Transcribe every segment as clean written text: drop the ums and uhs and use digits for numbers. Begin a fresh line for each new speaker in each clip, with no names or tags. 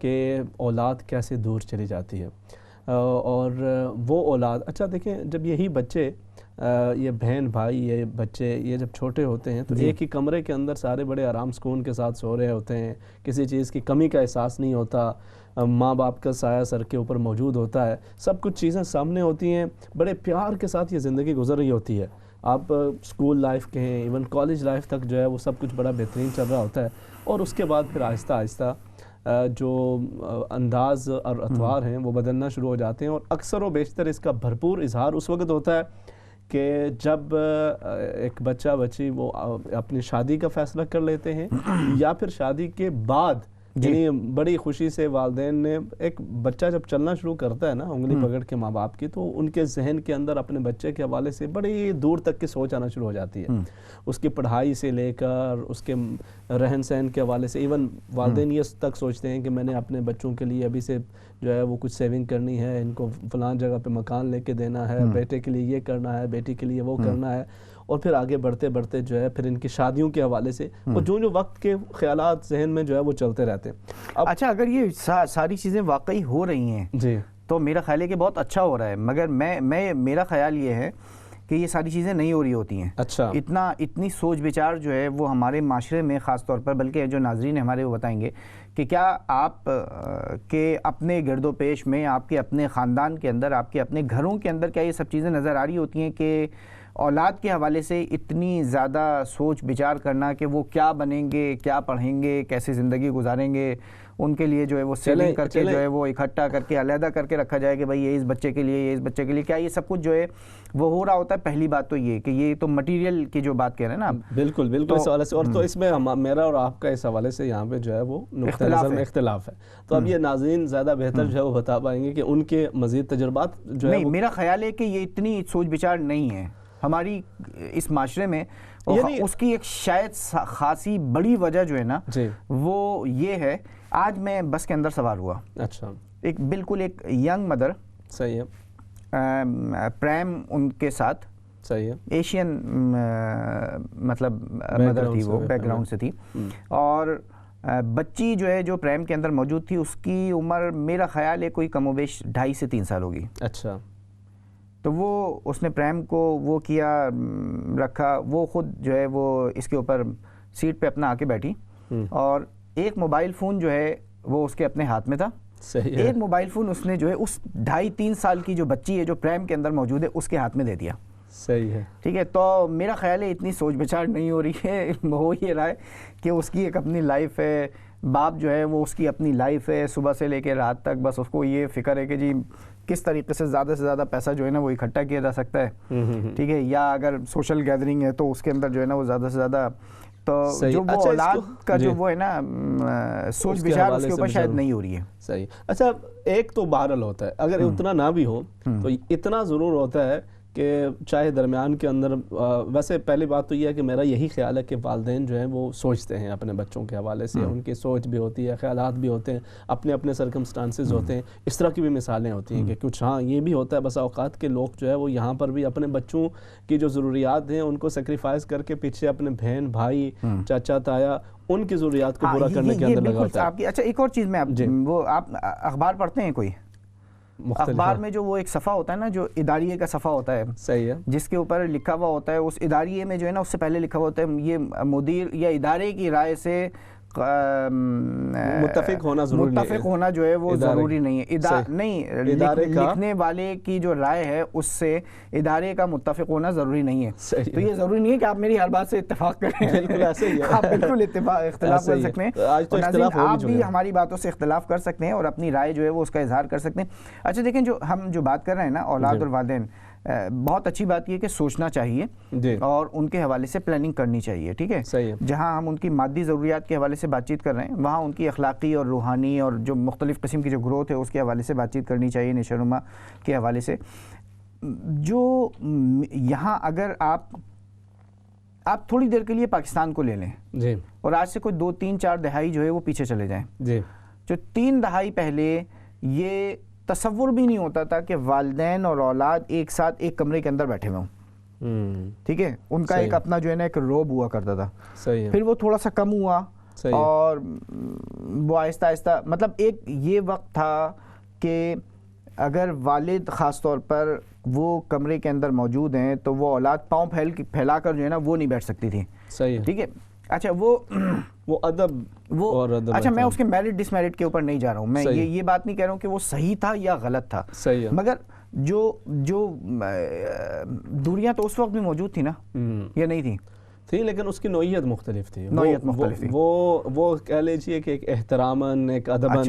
کہ اولاد کیسے دور چلی جاتی ہے، اور وہ اولاد، اچھا دیکھیں جب یہی بچے یہ بہن بھائی یہ بچے یہ جب چھوٹے ہوتے ہیں تو ایک ہی کمرے کے اندر سارے بڑے آرام سکون کے ساتھ سو رہے ہوتے ہیں، کسی چیز کی کمی کا احساس نہیں ہوتا، ماں باپ کا سایہ سر کے اوپر موجود ہوتا ہے، سب کچھ چیزیں سامنے ہوتی ہیں، بڑے پیار کے ساتھ یہ زندگی گزر رہی ہوتی ہے. آپ اسکول لائف کہیں ایون کالج لائف تک جو ہے وہ سب کچھ بڑا بہترین چل رہا ہوتا ہے، اور اس کے بعد پھر آہستہ آہستہ جو انداز اور اطوار ہیں وہ بدلنا شروع ہو جاتے ہیں، اور اکثر و بیشتر اس کا بھرپور اظہار اس وقت ہوتا ہے کہ جب ایک بچہ بچی وہ اپنی شادی کا فیصلہ کر لیتے ہیں، یا پھر شادی کے بعد یعنی بڑی خوشی سے والدین نے، ایک بچہ جب چلنا شروع کرتا ہے نا انگلی پکڑ کے ماں باپ کی، تو ان کے ذہن کے اندر اپنے بچے کے حوالے سے بڑی دور تک کی سوچ آنا شروع ہو جاتی ہے، اس کی پڑھائی سے لے کر اس کے رہن سہن کے حوالے سے. ایون والدین یہ تک سوچتے ہیں کہ میں نے اپنے بچوں کے لیے ابھی سے جو ہے وہ کچھ سیونگ کرنی ہے، ان کو فلاں جگہ پہ مکان لے کے دینا ہے، بیٹے کے لیے یہ کرنا ہے، بیٹی کے لیے وہ کرنا ہے، اور پھر آگے بڑھتے بڑھتے جو ہے پھر ان کی شادیوں کے حوالے سے اور جو وقت کے خیالات ذہن میں جو ہے وہ چلتے رہتے ہیں.
اچھا اگر یہ ساری چیزیں واقعی ہو رہی ہیں
جی
تو میرا خیال ہے کہ بہت اچھا ہو رہا ہے، مگر میرا خیال یہ ہے کہ یہ ساری چیزیں نہیں ہو رہی ہوتی ہیں.
اچھا
اتنی سوچ بچار جو ہے وہ ہمارے معاشرے میں خاص طور پر، بلکہ جو ناظرین ہمارے وہ بتائیں گے کہ کیا آپ کے اپنے گرد و پیش میں، آپ کے اپنے خاندان کے اندر، آپ کے اپنے گھروں کے اندر کیا یہ سب چیزیں نظر آ رہی ہوتی ہیں کہ اولاد کے حوالے سے اتنی زیادہ سوچ بچار کرنا کہ وہ کیا بنیں گے، کیا پڑھیں گے، کیسے زندگی گزاریں گے، ان کے لیے جو ہے وہ سیونگ کر کے جو ہے وہ اکٹھا کر کے علیحدہ کر کے رکھا جائے کہ بھائی یہ اس بچے کے لیے، یہ اس بچے کے لیے، کیا یہ سب کچھ جو ہے وہ ہو رہا ہوتا ہے؟ پہلی بات تو یہ کہ یہ تو مٹیریل کی جو بات کہہ رہے ہیں نا.
بالکل بالکل اس حوالے سے، اور تو اس میں میرا اور آپ کا اس حوالے سے یہاں پہ جو ہے وہ نقطہ نظر میں اختلاف ہے. تو اب یہ ناظرین زیادہ بہتر جو ہے وہ بتا پائیں گے کہ ان کے مزید تجربات جو ہے.
نہیں، میرا خیال ہے کہ یہ اتنی سوچ بچار نہیں ہے ہماری اس معاشرے میں، یعنی اس کی ایک شاید خاصی بڑی وجہ جو ہے نا وہ یہ ہے. آج میں بس کے اندر سوار ہوا،
اچھا
ایک بالکل ایک ینگ مدر،
صحیح ہے،
پریم ان کے ساتھ،
صحیح ہے،
ایشین مطلب مدر تھی، وہ بیک گراؤنڈ سے تھی، اور بچی جو ہے جو پریم کے اندر موجود تھی اس کی عمر میرا خیال ہے کوئی کم و بیش 2.5 سے 3 سال ہوگی.
اچھا.
تو وہ اس نے پریم کو وہ کیا رکھا، وہ خود جو ہے وہ اس کے اوپر سیٹ پہ اپنا آ کے بیٹھی، اور ایک موبائل فون جو ہے وہ اس کے اپنے ہاتھ میں تھا. ایک موبائل فون اس نے جو ہے اس 2.5-3 سال کی جو بچی ہے جو پریم کے اندر موجود ہے اس کے ہاتھ میں دے دیا.
صحیح ہے،
ٹھیک ہے. تو میرا خیال ہے اتنی سوچ بچار نہیں ہو رہی ہے، ہو یہ رہا ہے کہ اس کی ایک اپنی لائف ہے، باپ جو ہے وہ اس کی اپنی لائف ہے، صبح سے لے کے رات تک بس اس کو یہ فکر ہے کہ جی کس طریقے سے زیادہ پیسہ جو ہے نا وہ اکٹھا کیا جا سکتا ہے، ٹھیک ہے، یا اگر سوشل گیدرنگ ہے تو اس کے اندر جو ہے نا وہ زیادہ سے زیادہ، تو جو وہ اولاد کا جو وہ ہے نا سوچ بچار اس کے اوپر شاید نہیں ہو رہی ہے.
صحیح. اچھا ایک تو بہرحال ہوتا ہے، اگر اتنا نہ بھی ہو تو اتنا ضرور ہوتا ہے کہ چاہے درمیان کے اندر، ویسے پہلی بات تو یہ ہے کہ میرا یہی خیال ہے کہ والدین جو ہیں وہ سوچتے ہیں اپنے بچوں کے حوالے سے، ان کی سوچ بھی ہوتی ہے، خیالات بھی ہوتے ہیں، اپنے اپنے سرکمسٹانسز ہوتے ہیں، اس طرح کی بھی مثالیں ہوتی ہیں کہ کچھ ہاں یہ بھی ہوتا ہے بس اوقات کے لوگ جو ہے وہ یہاں پر بھی اپنے بچوں کی جو ضروریات ہیں ان کو سیکریفائز کر کے پیچھے اپنے بہن بھائی چاچا تایا ان کی ضروریات کو پورا کرنے کے اندر لگا ہوتا ہے.
اچھا ایک اور چیز میں وہ آپ اخبار پڑھتے ہیں کوئی؟ اخبار میں جو وہ ایک صفحہ ہوتا ہے نا جو اداریے کا صفحہ ہوتا ہے،
صحیح ہے،
جس کے اوپر لکھا ہوا ہوتا ہے، اس اداریے میں جو ہے نا اس سے پہلے لکھا ہوا ہوتا ہے یہ مدیر یا ادارے کی رائے سے
متفق
ہونا جو ہے وہ ضروری نہیں ہے. نہیں، لکھنے والے کی جو رائے ہے اس سے ادارے کا متفق ہونا ضروری نہیں ہے. تو یہ ضروری نہیں ہے کہ آپ میری ہر بات سے اتفاق کریں،
بالکل ایسے ہی ہے،
آپ بالکل اختلاف کر سکتے ہیں، آپ بھی ہماری باتوں سے اختلاف کر سکتے ہیں اور اپنی رائے جو ہے وہ اس کا اظہار کر سکتے ہیں. اچھا دیکھیں جو ہم جو بات کر رہے ہیں نا اولاد اور والدین، بہت اچھی بات یہ کہ سوچنا چاہیے اور ان کے حوالے سے پلاننگ کرنی چاہیے، ٹھیک ہے. جہاں ہم ان کی مادی ضروریات کے حوالے سے بات چیت کر رہے ہیں وہاں ان کی اخلاقی اور روحانی اور جو مختلف قسم کی جو گروتھ ہے اس کے حوالے سے بات چیت کرنی چاہیے، نشوونما کے حوالے سے. جو یہاں اگر آپ تھوڑی دیر کے لیے پاکستان کو لے لیں اور آج سے کوئی 2-3-4 دہائی جو ہے وہ پیچھے چلے جائیں، جو 3 دہائی پہلے یہ تصور بھی نہیں ہوتا تھا کہ والدین اور اولاد ایک ساتھ ایک کمرے کے اندر بیٹھے ہوئے ہوں، ٹھیک ہے. ان کا ایک اپنا جو ہے نا ایک روب ہوا کرتا تھا، پھر وہ تھوڑا سا کم ہوا اور وہ آہستہ آہستہ مطلب ایک یہ وقت تھا کہ اگر والد خاص طور پر وہ کمرے کے اندر موجود ہیں تو وہ اولاد پاؤں پھیلا کر جو ہے نا وہ نہیں بیٹھ سکتی تھی.
صحیح,
ٹھیک ہے. اچھا وہ
ادب اور ادب.
اچھا میں اس کے میرٹ ڈس میرٹ کے اوپر نہیں جا رہا ہوں, میں یہ بات نہیں کہہ رہا ہوں کہ وہ صحیح تھا یا غلط تھا.
صحیح,
مگر جو دوریاں تو اس وقت بھی موجود تھی نا, یا نہیں تھی,
لیکن اس کی نوعیت مختلف تھی.
وہ
کہہ لیجیے کہ ایک احتراماً ایک ادباً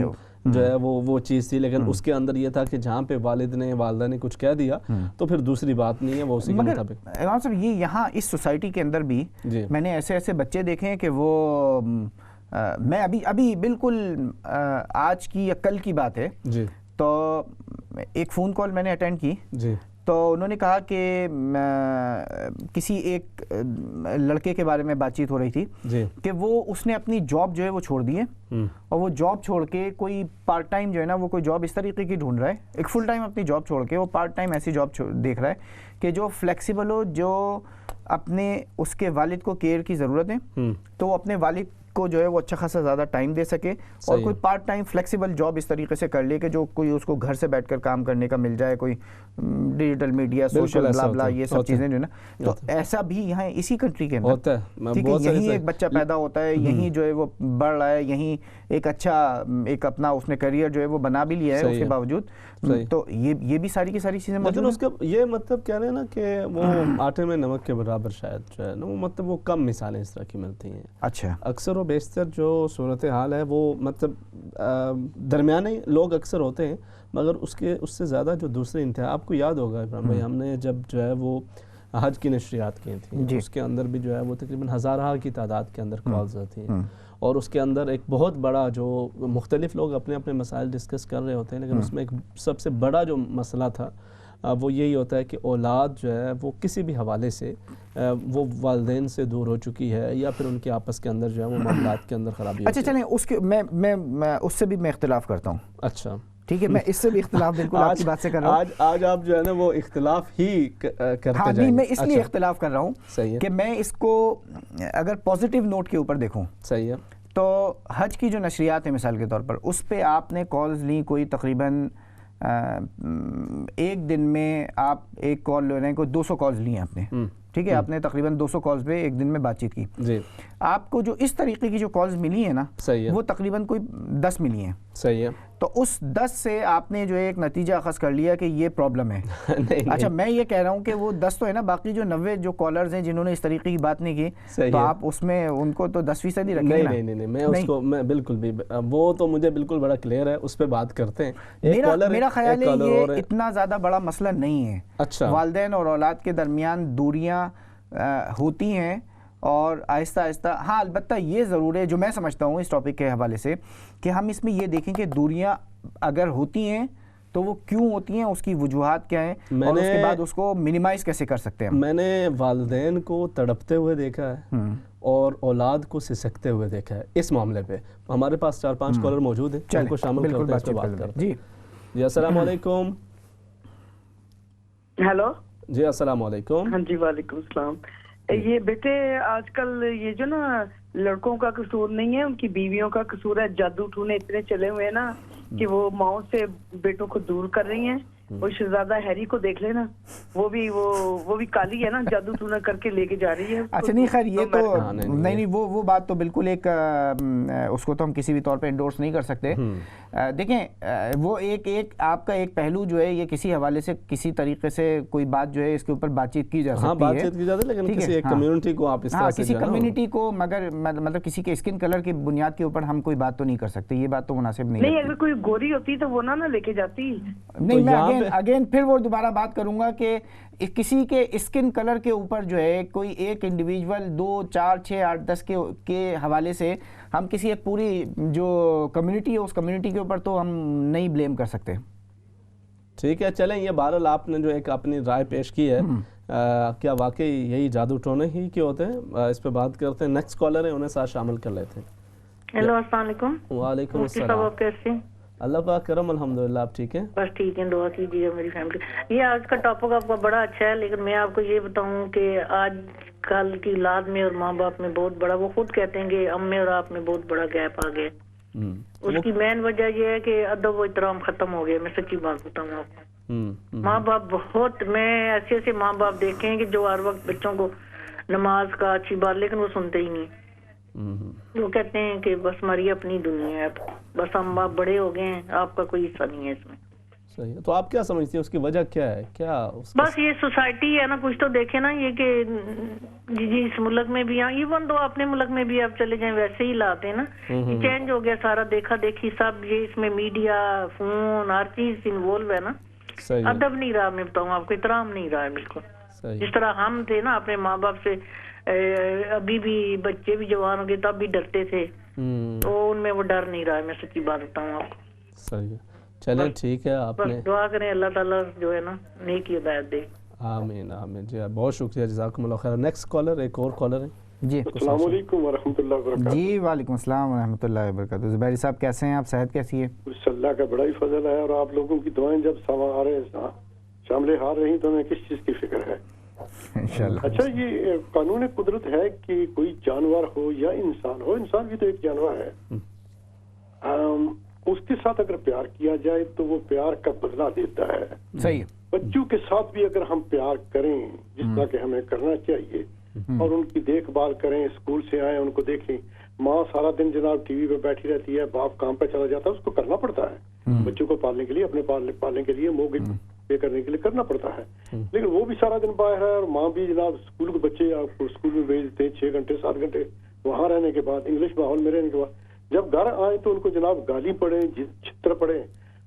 جو ہے وہ چیز تھی, لیکن اس کے اندر یہ تھا کہ جہاں پہ والد نے والدہ نے کچھ کہہ دیا تو پھر دوسری بات نہیں ہے, وہ اسی کے مطابق.
امام صاحب یہ یہاں اس سوسائٹی کے اندر بھی میں نے ایسے بچے دیکھے ہیں کہ وہ میں ابھی بالکل آج کی یا کل کی بات ہے, تو ایک فون کال میں نے اٹینڈ کی, تو انہوں نے کہا کہ کسی ایک لڑکے کے بارے میں بات چیت ہو رہی تھی کہ اس نے اپنی جاب جو ہے وہ چھوڑ دی ہے, اور وہ جاب چھوڑ کے کوئی پارٹ ٹائم جو ہے نا وہ کوئی جاب اس طریقے کی ڈھونڈ رہا ہے, ایک فل ٹائم اپنی جاب چھوڑ کے وہ پارٹ ٹائم ایسی جاب دیکھ رہا ہے کہ جو فلیکسیبل ہو, جو اپنے اس کے والد کو کیئر کی ضرورت ہے تو وہ اپنے والد کو جو ہے وہ اچھا خاصا زیادہ ٹائم دے سکے, اور کوئی پارٹ ٹائم فلیکسیبل جاب اس طریقے سے کر لے کہ جو کوئی اس کو گھر سے بیٹھ کر کام کرنے کا مل جائے, کوئی ڈیجیٹل میڈیا, سوشل بلا بلا, یہ سب چیزیں جو ہے نا. تو ایسا بھی یہاں اسی کنٹری کے اندر ہوتا ہے, ٹھیک ہے, یہیں ایک بچہ پیدا ہوتا ہے, یہیں جو ہے وہ بڑھ رہا ہے, یہیں ایک اچھا ایک اپنا اس نے کریئر جو ہے وہ بنا بھی لیا ہے اس کے باوجود. تو یہ بھی ساری کی ساری چیزیں
لیکن اس کا یہ مطلب کہہ رہے ہیں نا کہ وہ آٹے میں نمک کے برابر شاید جو ہے نا, وہ مطلب وہ کم مثالیں اس طرح کی ملتی ہیں.
اچھا,
اکثر و بیشتر جو صورتحال ہے وہ مطلب درمیانے لوگ اکثر ہوتے ہیں, مگر اس سے زیادہ جو دوسرے انتہا, آپ کو یاد ہوگا ابراہیم بھائی, ہم نے جب جو ہے وہ حج کی نشریات کی تھیں, اس کے اندر بھی جو ہے وہ تقریباً ہزارہ کی تعداد کے اندر کالز ہوتی ہیں, اور اس کے اندر ایک بہت بڑا جو مختلف لوگ اپنے اپنے مسائل ڈسکس کر رہے ہوتے ہیں, لیکن اس میں ایک سب سے بڑا جو مسئلہ تھا وہ یہی ہوتا ہے کہ اولاد جو ہے وہ کسی بھی حوالے سے وہ والدین سے دور ہو چکی ہے, یا پھر ان کے آپس کے اندر جو ہے وہ معاملات کے اندر خرابی.
اچھا چلیں اس کے میں اس سے بھی میں اختلاف کرتا ہوں.
اچھا
ٹھیک ہے, میں اس سے بھی اختلاف بالکل آپ کی بات سے کر رہا ہوں.
آج آپ جو ہے نا وہ اختلاف ہی کرتے جائیں.
نہیں, میں اس لیے اختلاف کر رہا ہوں کہ میں اس کو اگر پازیٹیو نوٹ کے اوپر دیکھوں,
صحیح ہے,
تو حج کی جو نشریات ہیں مثال کے طور پر, اس پہ آپ نے کالز لی کوئی تقریباً ایک دن میں آپ ایک کال لے رہے ہیں, کوئی 200 کالز لی ہیں آپ نے, ٹھیک ہے, آپ نے تقریباً 200 کالز پہ ایک دن میں بات چیت کی. آپ کو جو اس طریقے کی جو کالز ملی ہیں نا, وہ تقریباً کوئی 10 ملی ہیں.
صحیح ہے,
تو اس 10 سے آپ نے جو ایک نتیجہ اخذ کر لیا کہ یہ پرابلم ہے. اچھا, میں یہ کہہ رہا ہوں کہ وہ 10 تو ہے نا, باقی جو 90 جو کالرز ہیں جنہوں نے اس طریقے کی بات نہیں کی, تو آپ اس میں ان کو تو 10% ہی رکھیں نا.
نہیں, میں اس کو میں بالکل بھی, وہ تو مجھے بالکل بڑا کلیئر ہے, اس پہ بات کرتے ہیں.
میرا خیال ہے یہ اتنا زیادہ بڑا مسئلہ نہیں ہے.
اچھا,
والدین اور اولاد کے درمیان دوریاں ہوتی ہیں, اور آہستہ آہستہ, ہاں البتہ یہ ضرور ہے جو میں سمجھتا ہوں اس ٹاپک کے حوالے سے, کہ ہم اس میں یہ دیکھیں کہ دوریاں اگر ہوتی ہیں تو وہ کیوں ہوتی ہیں, اس کی وجوہات کیا ہیں, اور اس کے بعد اس کو منیمائز کیسے کر سکتے ہیں.
میں نے والدین کو تڑپتے ہوئے دیکھا ہے اور اولاد کو سسکتے ہوئے دیکھا ہے. اس معاملے پہ ہمارے پاس 4-5 کالر موجود ہیں, ان کو شامل کرتے ہیں, اس پہ بات کرتے ہیں. جی السلام علیکم.
ہیلو,
جی السلام علیکم.
ہاں جی وعلیکم السلام. یہ بیٹے آج کل یہ جو نا لڑکوں کا قصور نہیں ہے, ان کی بیویوں کا قصور ہے. جادو ٹونے اتنے چلے ہوئے ہیں نا کہ وہ ماؤں سے بیٹوں کو دور کر رہی ہیں. وہ شہزادہ ہیری کو دیکھ لینا, وہ بھی کالی ہے نا, جادو ٹونا کر کے لے کے جا رہی ہے.
اچھا نہیں, خیر یہ تو نہیں, وہ بات تو بالکل ایک, اس کو تو ہم کسی بھی طور پہ انڈورس نہیں کر سکتے. دیکھیں, وہ ایک آپ کا ایک پہلو جو ہے, یہ کسی حوالے سے کسی طریقے سے کوئی بات جو ہے اس کے اوپر بات چیت کی جا سکتی ہے.
بات چیت کی جاتی ہے, لیکن کسی ایک کمیونٹی کو آپ اس طرح سے,
کسی کمیونٹی کو, مگر مطلب کسی کے اسکن کلر کی بنیاد کے اوپر ہم کوئی بات تو نہیں کر سکتے. یہ بات تو مناسب نہیں.
اگر کوئی گوری ہوتی تو وہ نہ لے کے جاتی.
نہیں, میں اگین پھر وہ دوبارہ بات کروں گا کہ کسی کے اسکن کلر کے اوپر جو ہے کوئی ایک انڈیویجول 2, 4, 6, 8, 10 کے حوالے سے ہم کسی ایک پوری جو کمیونٹی ہے اس کمیونٹی کے اوپر تو ہم نہیں بلیم کر سکتے.
ٹھیک ہے, چلیں, یہ بہرحال آپ نے جو ایک اپنی رائے پیش کی ہے, کیا واقعی یہی جادو ٹونے ہی کے ہوتے ہیں, اس پہ بات کرتے ہیں. نیکسٹ کالر ہے, انہیں ساتھ شامل کر لیتے ہیں.
ہیلو, السلام علیکم.
وعلیکم السلام.
آپ کیسے ہیں؟
اللہ پاک کرم, الحمدللہ. آپ ٹھیک ہیں؟
بس ٹھیک ہے, دعا کیجیے میری فیملی. یہ آج کا ٹاپک آپ کا بڑا اچھا ہے, لیکن میں آپ کو یہ بتاؤں کہ آج کل کی اولاد میں اور ماں باپ میں بہت بڑا، وہ خود کہتے ہیں کہ ہم میں اور آپ میں بہت بڑا گیپ آ گیا. اس کی مین وجہ یہ ہے کہ ادب و احترام ختم ہو گیا. میں سچی بات بتاؤں آپ کو، ماں باپ بہت، میں ایسے ایسے ماں باپ دیکھے ہیں کہ جو ہر وقت بچوں کو نماز کا اچھی بات، لیکن وہ سنتے ہی نہیں. وہ کہتے ہیں کہ بس ہماری اپنی دنیا ہے، بس ہم باپ بڑے ہو گئے ہیں، آپ کا کوئی حصہ نہیں ہے اس میں.
صحیح ہے. تو آپ کیا سمجھتے ہیں اس کی وجہ کیا ہے؟ کیا
بس یہ سوسائٹی ہے نا، کچھ تو دیکھے نا یہ کہ جی اس ملک میں بھی، ایون تو اپنے ملک میں بھی آپ چلے جائیں ویسے ہی لاتے ہیں نا. یہ چینج ہو گیا سارا، دیکھا دیکھی سب، یہ اس میں میڈیا، فون، ہر چیز انوالو ہے نا. ادب نہیں رہا، میں بتاؤں آپ کو، احترام نہیں رہا ہے بالکل. جس طرح ہم تھے نا اپنے ماں باپ سے، ابھی بھی بچے بھی جوان ہو گئے تب بھی ڈرتے تھے، تو ان میں وہ ڈر نہیں رہا ہے. میں سچی بات بتاؤں آپ کو.
صحیح ہے. چلیں ٹھیک ہے، آپ نے
دعا کریں اللہ تعالیٰ جو ہے نا نیکی ہدایت دے.
آمین آمین. جی بہت شکریہ، جزاکم اللہ خیر. نیکسٹ کالر، ایک اور کالر ہے.
جی
السلام علیکم ورحمۃ اللہ وبرکاتہ.
جی وعلیکم السلام ورحمۃ اللہ وبرکاتہ. زبیری صاحب کیسے ہیں آپ؟ صحت کیسی ہے؟
اللہ کا بڑا ہی فضل ہے، اور آپ لوگوں کی دعائیں جب شامل ہار رہی تو ہمیں کس چیز کی فکر ہے
انشاءاللہ.
اچھا، یہ قانون قدرت ہے کہ کوئی جانور ہو یا انسان ہو، انسان بھی تو ایک جانور ہے، اس کے ساتھ اگر پیار کیا جائے تو وہ پیار کا بدلہ دیتا ہے.
صحیح.
بچوں کے ساتھ بھی اگر ہم پیار کریں جس طرح کہ ہمیں کرنا چاہیے، اور ان کی دیکھ بھال کریں، اسکول سے آئیں ان کو دیکھیں. ماں سارا دن جناب ٹی وی پہ بیٹھی رہتی ہے، باپ کام پہ چلا جاتا ہے، اس کو کرنا پڑتا ہے بچوں کو پالنے کے لیے، اپنے پالنے کے لیے، موگ پے کرنے کے لیے کرنا پڑتا ہے. لیکن وہ بھی سارا دن باہر ہے، اور ماں بھی جناب اسکول کے بچے آپ کو اسکول میں بھیجتے ہیں 6 گھنٹے 7 گھنٹے وہاں رہنے کے بعد، انگلش ماحول میں رہنے کے بعد جب گھر آئیں تو ان کو جناب گالی پڑیں، چھتر پڑیں،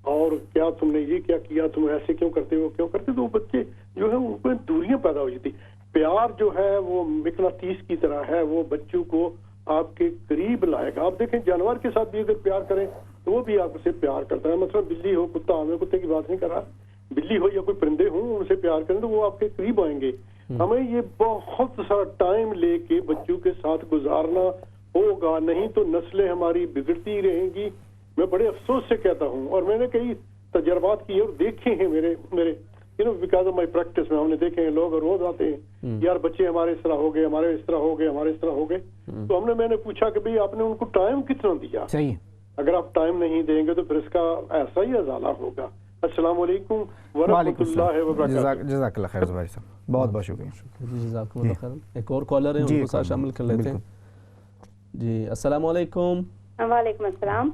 اور کیا تم نے یہ کیا کیا، تم ایسے کیوں کرتے ہو، کیوں کرتے. تو وہ بچے جو ہے ان کو دوریاں پیدا ہو جاتی. پیار جو ہے وہ مقناطیس کی طرح ہے، وہ بچوں کو آپ کے قریب لائے گا. آپ دیکھیں جانور کے ساتھ بھی اگر پیار کریں تو وہ بھی آپ سے پیار کرتا ہے. مثلا بلی ہو، کتا ہو، میں کتے کی بات نہیں کر رہا، بلی ہو یا کوئی پرندے ہوں، ان سے پیار کریں تو وہ آپ کے قریب آئیں گے. ہمیں یہ بہت سارا ٹائم لے کے بچوں کے ساتھ گزارنا ہوگا، نہیں تو نسلیں ہماری بگڑتی رہیں گی. میں بڑے افسوس سے کہتا ہوں، اور میں نے کئی تجربات کیے اور دیکھے ہیں، میرے بیکاز آف مائی پریکٹس میں ہم نے دیکھے ہیں. لوگ روز آتے ہیں یار بچے ہمارے اس طرح ہو گئے، ہمارے اس طرح ہو گئے، ہمارے اس طرح ہو گئے. تو میں نے پوچھا کہ بھئی آپ نے ان کو ٹائم کتنا دیا؟
صحیح.
اگر آپ ٹائم نہیں دیں گے تو پھر اس کا ایسا ہی ازالہ ہوگا. السلام علیکم ورحمۃ اللہ وبرکاتہ.
جزاک اللہ خیر زبیر صاحب، بہت بہت شکریہ.
جی جزاکم اللہ خیر. ایک اور کالر ہے، ان کو ساتھ شامل کر لیتے ہیں. جی السلام علیکم.
وعلیکم السلام.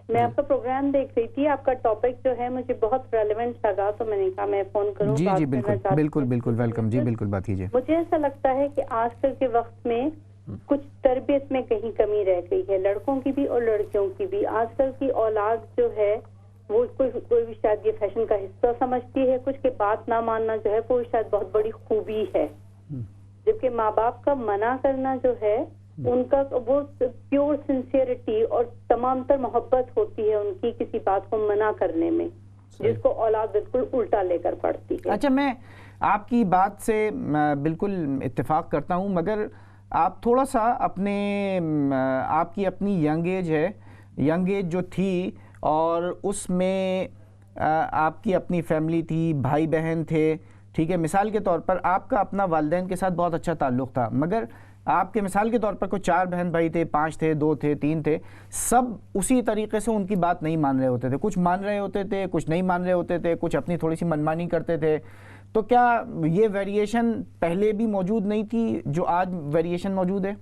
میں آپ کا پروگرام دیکھ رہی تھی، آپ کا ٹاپک جو ہے مجھے بہت ریلیونٹ لگا تو میں نے کہا میں فون کروں.
جی جی بالکل ویلکم. جی بالکل بات کیجیے.
مجھے ایسا لگتا ہے کہ آج کل کے وقت میں کچھ تربیت میں کہیں کمی رہ گئی ہے، لڑکوں کی بھی اور لڑکیوں کی بھی. آج کل کی اولاد جو ہے وہ کوئی بھی شاید یہ فیشن کا حصہ سمجھتی ہے، کچھ کے بات نہ ماننا جو ہے وہ شاید بہت بڑی خوبی ہے، جبکہ ماں باپ کا منع کرنا جو ہے ان کا وہ پیور سنسیئرٹی اور تمام تر محبت ہوتی ہے ان کی کسی بات کو منع کرنے میں، جس کو اولاد بالکل الٹا لے کر پڑتی ہے.
اچھا، میں آپ کی بات سے بالکل اتفاق کرتا ہوں، مگر آپ تھوڑا سا آپ کی اپنی ینگ ایج جو تھی، اور اس میں آپ کی اپنی فیملی تھی، بھائی بہن تھے، ٹھیک ہے. مثال کے طور پر آپ کا اپنا والدین کے ساتھ بہت اچھا تعلق تھا، مگر آپ کے مثال کے طور پر کوئی 4 بہن بھائی تھے، 5 تھے، 2 تھے، 3 تھے، سب اسی طریقے سے ان کی بات نہیں مان رہے ہوتے تھے. کچھ مان رہے ہوتے تھے، کچھ نہیں مان رہے ہوتے تھے، کچھ اپنی تھوڑی سی منمانی کرتے تھے. تو کیا یہ ویریشن پہلے بھی موجود نہیں تھی جو آج ویریشن موجود ہے؟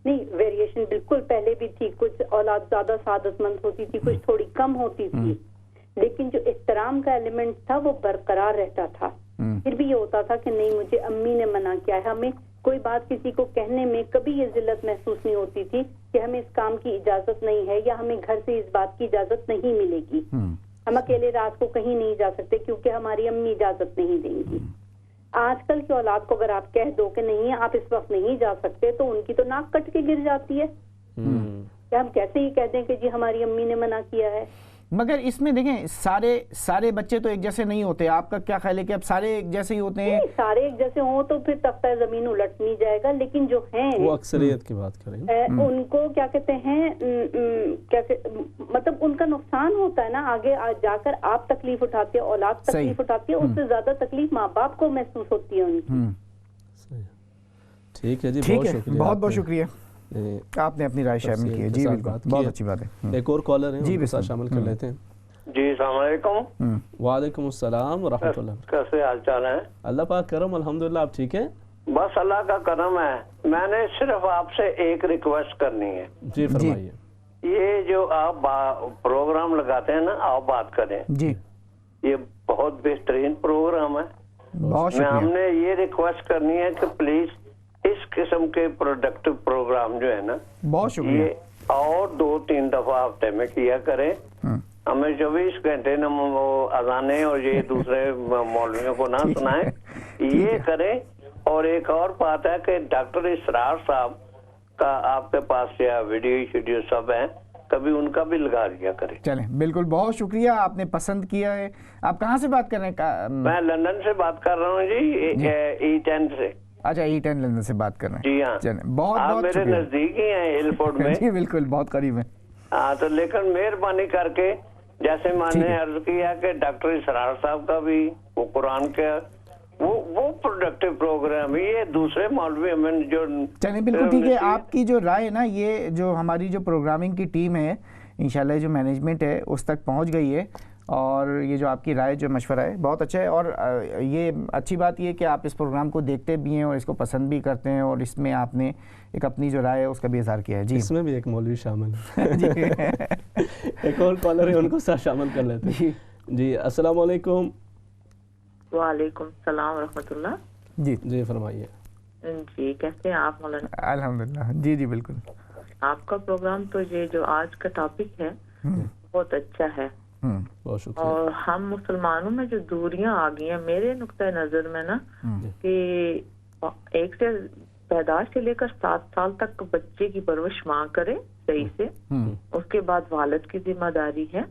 نہیں، ویریشن بالکل پہلے بھی تھی. کچھ اولاد زیادہ سعادت مند ہوتی تھی، کچھ تھوڑی کم ہوتی تھی، لیکن جو احترام کا ایلیمنٹ تھا وہ برقرار رہتا تھا. پھر بھی یہ ہوتا تھا کہ نہیں مجھے امی نے منع کیا ہے. ہمیں کوئی بات کسی کو کہنے میں کبھی یہ ذلت محسوس نہیں ہوتی تھی کہ ہمیں اس کام کی اجازت نہیں ہے، یا ہمیں گھر سے اس بات کی اجازت نہیں ملے گی. ہم اکیلے رات کو کہیں نہیں جا سکتے کیونکہ ہماری امی اجازت نہیں دیں گی. آج کل کی اولاد کو اگر آپ کہہ دو کہ نہیں آپ اس وقت نہیں جا سکتے تو ان کی تو ناک کٹ کے گر جاتی ہے کہ ہم کیسے ہی کہہ دیں کہ جی ہماری امی نے منع کیا ہے.
مگر اس میں دیکھیں سارے بچے تو ایک جیسے نہیں ہوتے. آپ کا کیا خیال ہے کہ اب سارے ایک جیسے ہی ہوتے ہیں؟
سارے ایک جیسے ہوں تو پھر تختہ زمین الٹ نہیں جائے گا. لیکن جو ہیں
وہ اکثریت کی بات کریں
ان کو کیا کہتے ہیں مطلب ان کا نقصان ہوتا ہے نا. آگے جا کر آپ تکلیف اٹھاتے ہیں، اولاد تکلیف اٹھاتی ہے، اس سے زیادہ تکلیف ماں باپ کو محسوس ہوتی ہے ان کی.
ٹھیک ہے جی،
ٹھیک
بہت
ہے،
شکریہ،
بہت بہت شکریہ آپ نے اپنی رائے شامل کی ہے. جی بالکل، بہت اچھی بات ہے.
ایک اور کالر ہیں،
جی
ان کے ساتھ شامل کر لیتے ہیں.
جی السلام علیکم.
وعلیکم السلام ورحمۃ اللہ.
کیسے حال چال ہیں؟
اللہ پاک کرم، الحمدللہ. آپ ٹھیک ہیں؟
بس اللہ کا کرم ہے. میں نے صرف آپ سے ایک ریکویسٹ کرنی ہے.
جی فرمائیے.
یہ جو آپ پروگرام لگاتے ہیں نا، آپ بات کریں.
جی
یہ بہت بہترین پروگرام ہے.
بہت
میں ہم
شکریہ.
نے یہ ریکویسٹ کرنی ہے کہ پلیز اس قسم کے پروڈکٹیو پروگرام جو ہے نا،
بہت شکریہ.
یہ اور 2-3 دفعہ ہفتے میں کیا کریں. ہمیں 24 گھنٹے نہ وہ اذانیں اور یہ دوسرے مولویوں کو نہ سنائیں، یہ کریں. اور ایک اور بات ہے کہ ڈاکٹر اسرار صاحب کا آپ کے پاس یا ویڈیو سب ہیں، کبھی ان کا بھی لگا دیا کریں.
چلیں بالکل، بہت شکریہ، آپ نے پسند کیا ہے. آپ کہاں سے بات کر رہے ہیں؟
میں لندن سے بات کر رہا ہوں جی، E10 سے.
اچھا E10 لندن سے بات کر رہے ہیں.
جی ہاں.
چلیں بہت
آپ
بہت
میرے
شکریہ.
نزدیک ہی ہیں ایلفورڈ میں.
جی بالکل، بہت قریب ہیں.
ہاں تو لیکن مہربانی کر کے، جیسے میں نے عرض کیا کہ ڈاکٹر اسرار صاحب کا بھی وہ قرآن کا وہ پروڈکٹیو پروگرام، یہ دوسرے مولوی ہمیں جو.
چلیں بالکل ٹھیک ہے. آپ کی جو رائے نا، یہ جو ہماری جو پروگرامنگ کی ٹیم ہے انشاءاللہ، جو مینجمنٹ ہے اس تک پہنچ گئی ہے. اور یہ جو آپ کی رائے، جو مشورہ ہے بہت اچھا ہے. اور یہ اچھی بات یہ ہے کہ آپ اس پروگرام کو دیکھتے بھی ہیں اور اس کو پسند بھی کرتے ہیں، اور اس میں آپ نے ایک اپنی جو رائے ہے اس کا بھی اظہار کیا ہے. جی
اس میں بھی ایک مولوی شامل ہے. ایک اور کالر ہے، ان کو ساتھ شامل کر لیتے ہیں. جی السلام علیکم.
وعلیکم السلام ورحمۃ اللہ.
جی فرمائیے.
جی کیسے ہیں آپ مولانا؟
الحمدللہ. جی جی بالکل.
آپ کا پروگرام تو یہ جو آج کا ٹاپک ہے بہت اچھا ہے.
بہت شکریہ.
اور ہم مسلمانوں میں جو دوریاں آ گئی ہیں میرے نقطۂ نظر میں نا، کہ ایک سے پیدائش سے لے کر 7 سال تک بچے کی پرورش ماں کرے صحیح سے، اس کے بعد والد کی ذمہ داری ہے.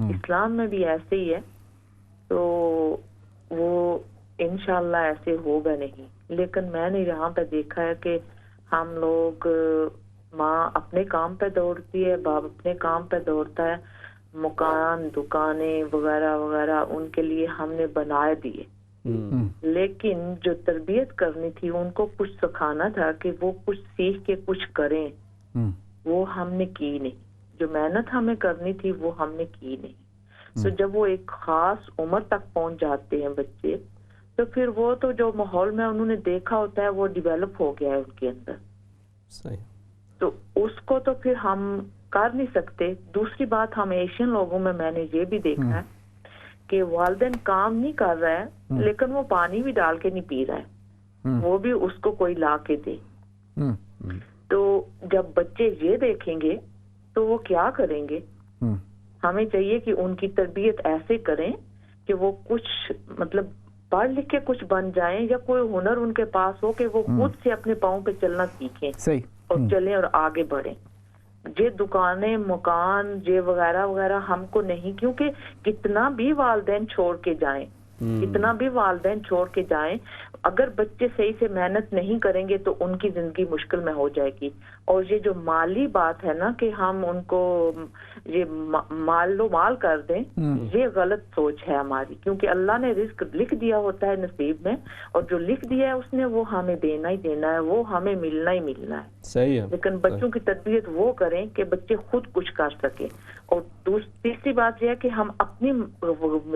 اسلام میں بھی ایسے ہی ہے. تو وہ انشاءاللہ ایسے ہوگا نہیں. لیکن میں نے یہاں پہ دیکھا ہے کہ ہم لوگ، ماں اپنے کام پہ دوڑتی ہے، باپ اپنے کام پہ دوڑتا ہے، مکان دکانیں وغیرہ وغیرہ ان کے لیے ہم نے بنائے دیے. لیکن جو تربیت کرنی تھی، ان کو کچھ سکھانا تھا کہ وہ کچھ سیکھ کے کچھ کریں، وہ ہم نے کی نہیں. جو محنت ہمیں کرنی تھی وہ ہم نے کی نہیں. تو جب وہ ایک خاص عمر تک پہنچ جاتے ہیں بچے، تو پھر وہ تو جو ماحول میں انہوں نے دیکھا ہوتا ہے وہ ڈیولپ ہو گیا ہے ان کے اندر.
صحیح.
تو اس کو تو پھر ہم کر نہیں سکتے. دوسری بات، ہم ایشین لوگوں میں نے یہ بھی دیکھا ہے کہ والدین کام نہیں کر رہا ہے لیکن وہ پانی بھی ڈال کے نہیں پی رہا ہے، وہ بھی اس کو کوئی لا کے دے. تو جب بچے یہ دیکھیں گے تو وہ کیا کریں گے؟ ہمیں چاہیے کہ ان کی تربیت ایسے کریں کہ وہ کچھ مطلب پڑھ لکھ کے کچھ بن جائیں، یا کوئی ہنر ان کے پاس ہو کہ وہ خود سے اپنے پاؤں پہ چلنا سیکھیں اور چلیں اور آگے بڑھیں. یہ دکانیں، مکان، یہ وغیرہ وغیرہ ہم کو نہیں، کیونکہ کتنا بھی والدین چھوڑ کے جائیں، اگر بچے صحیح سے محنت نہیں کریں گے تو ان کی زندگی مشکل میں ہو جائے گی. اور یہ جو مالی بات ہے نا کہ ہم ان کو یہ مال کر دیں، یہ غلط سوچ ہے ہماری. کیونکہ اللہ نے رزق لکھ دیا ہوتا ہے نصیب میں، اور جو لکھ دیا ہے اس نے وہ ہمیں دینا ہی دینا ہے، وہ ہمیں ملنا ہی ملنا ہے.
صحیح ہے.
لیکن بچوں کی تربیت وہ کریں کہ بچے خود کچھ کر سکیں. اور تیسری بات یہ ہے کہ ہم اپنی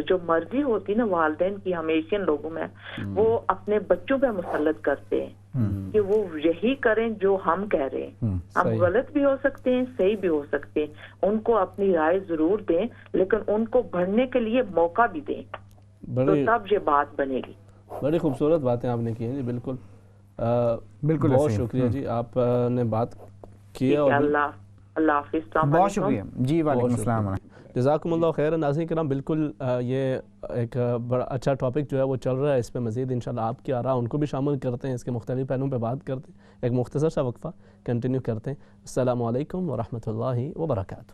جو مرضی ہوتی نا والدین کی، ہم ایشین لوگوں میں وہ اپنے بچوں پہ مسلط کرتے ہیں کہ وہ یہی کریں جو ہم کہہ رہے ہیں. ہم غلط بھی ہو سکتے ہیں، صحیح بھی ہو سکتے ہیں. ان کو اپنی رائے ضرور دیں، لیکن ان کو بڑھنے کے لیے موقع بھی دیں، تو تب یہ بات بنے گی.
بڑی خوبصورت باتیں آپ نے کی ہیں جی. بالکل بالکل. بہت شکریہ جی، آپ نے بات کیا.
اللہ حافظ.
بہت شکریہ جی. وعلیکم السلام.
جزاکم اللہ خیر. ناظرین کرام، بالکل یہ ایک بڑا اچھا ٹاپک جو ہے وہ چل رہا ہے. اس پہ مزید انشاءاللہ آپ کی آراء ان کو بھی شامل کرتے ہیں، اس کے مختلف پہلوؤں پہ بات کرتے ہیں. ایک مختصر سا وقفہ کنٹینیو کرتے ہیں. السلام علیکم ورحمۃ اللہ وبرکاتہ.